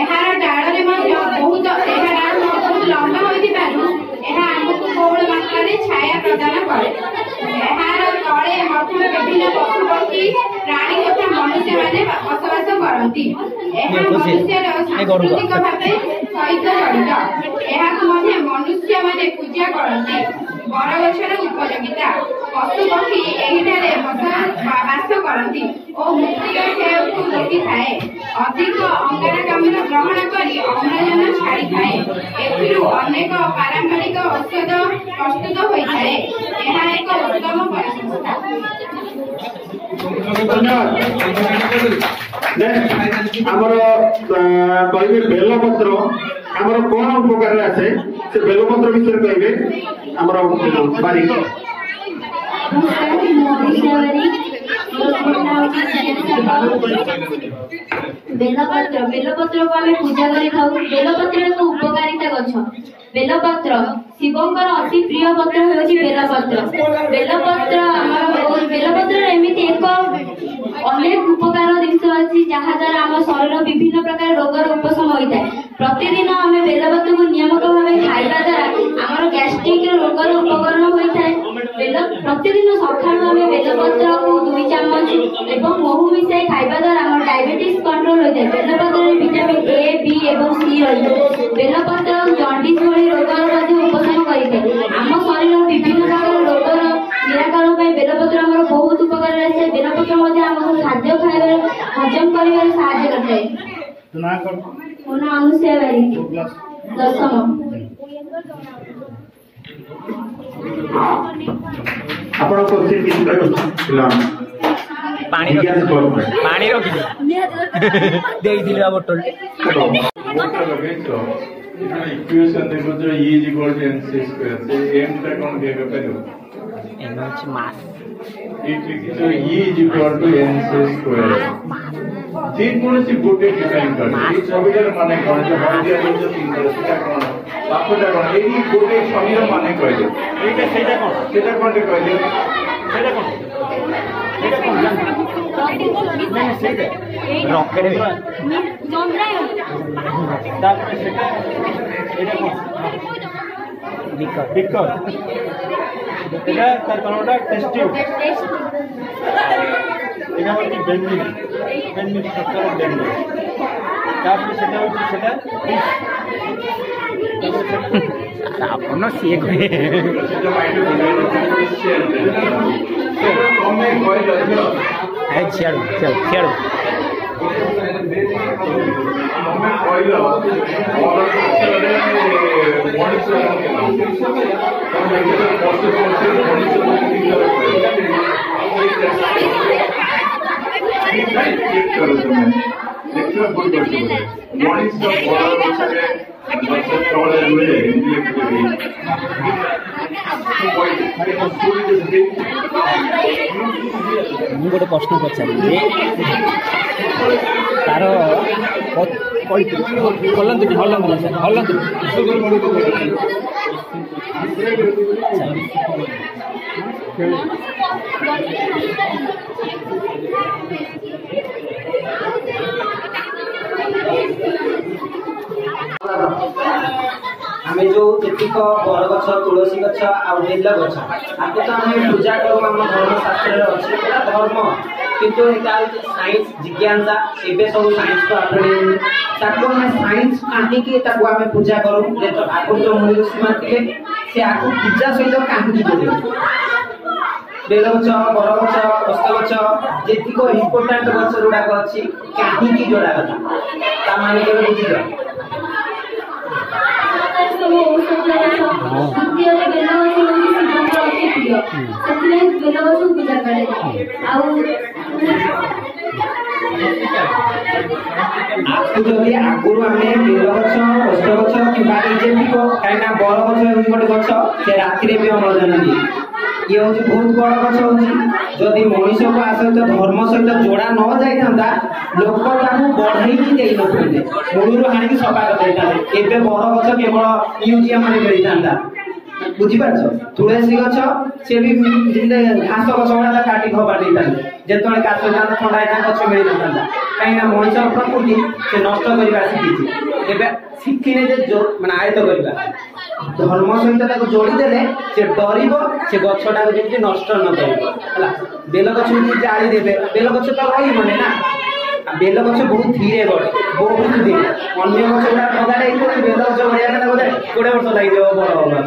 ଏହାର ଡାଳରେ ମଧ୍ୟ ବହୁତ ଲମ୍ବା ହୋଇଥିବାରୁ ଏହା ଆମକୁ ବହୁଳ ମାତ୍ରାରେ ଛାୟା ପ୍ରଦାନ କରେ ଏହାର ତଳେ ମଧ୍ୟ ବିଭିନ୍ନ ପଶୁ ପକ୍ଷୀ ପ୍ରାଣୀ ତଥା ମନୁଷ୍ୟମାନେ ବସବାସ କରନ୍ତି ଏହା ମନୁଷ୍ୟର ସାଂସ୍କୃତିକ ଭାବେ ସହିତ ଜଡ଼ିତ ଏହାକୁ ମଧ୍ୟ ମନୁଷ୍ୟମାନେ ପୂଜା କରନ୍ତି ବଡ଼ ଗଛର ଉପଯୋଗିତା ପଶୁ ପକ୍ଷୀ ଏହିଠାରେ ବାସ କରନ୍ତି ଓ ମୃତ୍ତିକା କ୍ଷୟକୁ ରୋକିଥାଏ ଅଧିକ ଅଙ୍ଗାରକାମ୍ଳ ଗ୍ରହଣ କରି ଅମ୍ଳଜାନ ଛାଡ଼ିଥାଏ ଏଥିରୁ ଅନେକ ପାରମ୍ପରିକ ଔଷଧ ପ୍ରସ୍ତୁତ ହୋଇଥାଏ ଏହା ଏକ ଉତ୍ତମ ପରିସଂସ୍ଥା ଆମର କହିବେ ବେଲପତ୍ର ଆମର କଣ ଉପକାରରେ ଆସେ ସେ ବେଲପତ୍ର ବିଷୟରେ କହିବେ ଆମର ବାରିକ ବେଲପତ୍ରକୁ ଆମେ ପୂଜା କରିଥାଉ ବେଲପତ୍ର ଏକ ଉପକାରିତା ଗଛ ବେଲପତ୍ର ଶିବଙ୍କର ଅତି ପ୍ରିୟ ପତ୍ର ହେଉଛି ବେଲପତ୍ର ବେଲପତ୍ରରେ ଏମିତି ଏକ ଅନେକ ଉପକାର ଜିନିଷ ଅଛି ଯାହା ଦ୍ୱାରା ଆମ ଶରୀର ବିଭିନ୍ନ ପ୍ରକାର ରୋଗର ଉପଶମ ହୋଇଥାଏ ପ୍ରତିଦିନ ଆମେ ବେଲପତ୍ରକୁ ନିୟମିତ ଭାବେ ଖାଇବା ଦ୍ୱାରା ଆମର ଗ୍ୟାଷ୍ଟ୍ରିକ ରୋଗର ଉପକରଣ ହୋଇଥାଏ ପ୍ରତିଦିନ ସକାଳୁ ଆମେ ବେଲପତ୍ରକୁ 2 ଚାମଚ ଏବଂ ମହୁ ମିଶାଇ ଖାଇବା ଦ୍ୱାରା ଆମର ଡାଇବେଟିସ୍ କଣ୍ଟ୍ରୋଲ ହୋଇଥାଏ ବେଲପତ୍ରରେ ଭିଟାମିନ A, B ଏବଂ C ରହିଥାଏ ବେଲପତ୍ର ଜଣ୍ଡିସ ଭଳି ରୋଗର ମଧ୍ୟ ଉପଶମ କରିଥାଏ ଆମ ଶରୀର ବିଭିନ୍ନ ପ୍ରକାର ରୋଗର ନିରାକରଣ ପାଇଁ ବେଲପତ୍ର ଆମର ବହୁତ ଉପକାରରେ ଆସିଥାଏ ବେଲପତ୍ର ମଧ୍ୟ ଆମକୁ ଖାଦ୍ୟ ଖାଇବାରେ ହଜମ କରିବାରେ ସାହାଯ୍ୟ କରିଥାଏ ମୋ ନାଁ ଅନୁସୂୟା ବାରିକ ଦଶମ ଆପଣ କୋଶ୍ଚିନ୍ କିଛି କହିବେ ପିଲାମାନେ पानी रखी देखिए बोतल इक्वेशन देखो जो E is equal to MC square से m टा कौन देगा पहले एनर्जी मास जो E is equal to MC square जे कौन-सी गोटे डिफाइन कर ये समीकरण माने कौन जो हल्दिया जो सिंगल सेटा कौन बापटा कौन एही गोटे समीकरण माने कहले एटा सेटा कौन कहले सेटा कौन रॉकेट ବିକର ଏଟା ତାର କୋନଟା ଟେଷ୍ଟ ଟ୍ୟୁବ ଏଟା ହଉଛି ବେନ୍ଜିନ୍ ଷ୍ଟ୍ରକ୍ଚର ଅଫ ବେନ୍ଜିନ୍ ତାପରେ ସେଟା ହଉଛି ସେଟା ଆପଣ ସିଏ କହେ ଛିଆଡ଼ୁ ଛିଆଡ଼ୁ ମୁଁ ଗୋଟେ ପ୍ରଶ୍ନ ପଚାରିବି ତାର ହଲନ୍ତୁ आमे जो जेतिक बर गछ तुलसी गछ आ बेल गछ आपको तो आमे पूजा करू हम धर्म शास्त्र रे अछि एटा धर्म किंतु एटा साइंस जिज्ञासा एबे सब साइंस को आपणे ताको हम साइंस काटी के ताको आमे पूजा करू जे तो आगु जो मनुष्य मानथिले से आगु पूजा सहित काटी जोडे बेल गछ बर गछ पुष्प गछ जेतिक इंपोर्टेंट गछ रुडा अछि काटी की जोडा कथा ता माने के बुझिलो जदि आगुरु आमे बेल गछ पुष्प गछ किबा जेतिक काइना बर गछ गोटे गछ से राति रे भी अम्लजान दिए ये हूँ बहुत बड़ गछ हूँ जदि मनुष्य को आसत धर्म सहित जोड़ा न जाई था लोक बढ़ई भी दे मूलू हाणी सफा कर बड़ गछ केवल म्यूजियम में मिल था बुझीपार तुलसी गछ से भी घास गछ गुड़ा काटी खबा जो काश ठंडा गछ मिल ना कहीं मनुष्य प्रकृति से नष्ट करवा शिखी शिखिने माने आयत करवा धर्म सहित जोड़ीदे से डर से गछटा जमी नष्ट न कर बेल गछ जाड़ी देवे बेल गछ तो रही ना बेल गछ बहुत धीरे बढ़े बहुत धीरे अन्य गछ गुड़ा लगाड़े बेल गछ बढ़िया गोटे वर्ष लगे बड़ हवा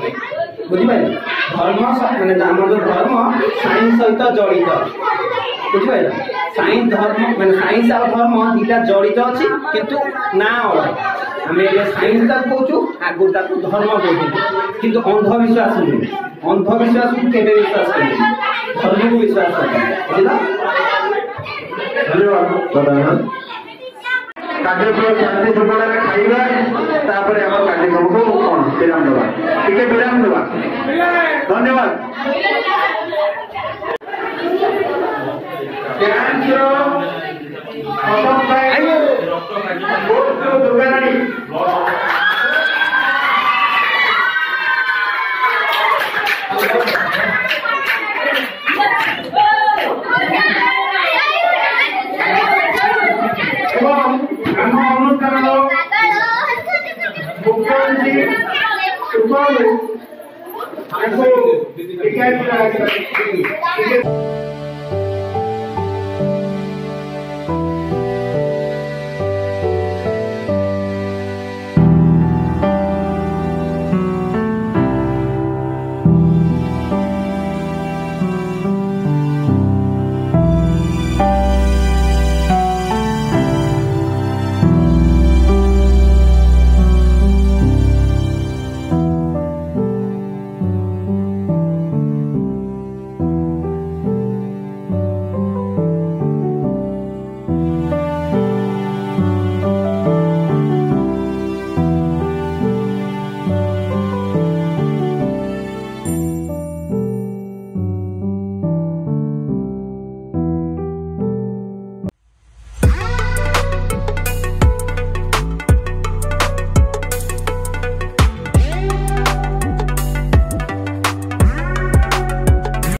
बुझिपारे धर्म माने आम जो धर्म साइंस सहित जड़ित बुझिपारे साइंस धर्म माने साइंस और धर्म दुटा जड़ित अच्छी किंतु ना अलग आम साइंस कहूँ आगु धर्म कहूँ किंतु अंधविश्वास नुहे अंधविश्वास को केवे विश्वास कर धर्म को विश्वास कर धन्यवाद कार्यक्रम शांति सुबह खाइबा तापर हम कार्यक्रम को कौन विराम देवा ठीक है विराम देवा धन्यवाद मुख्यमंत्री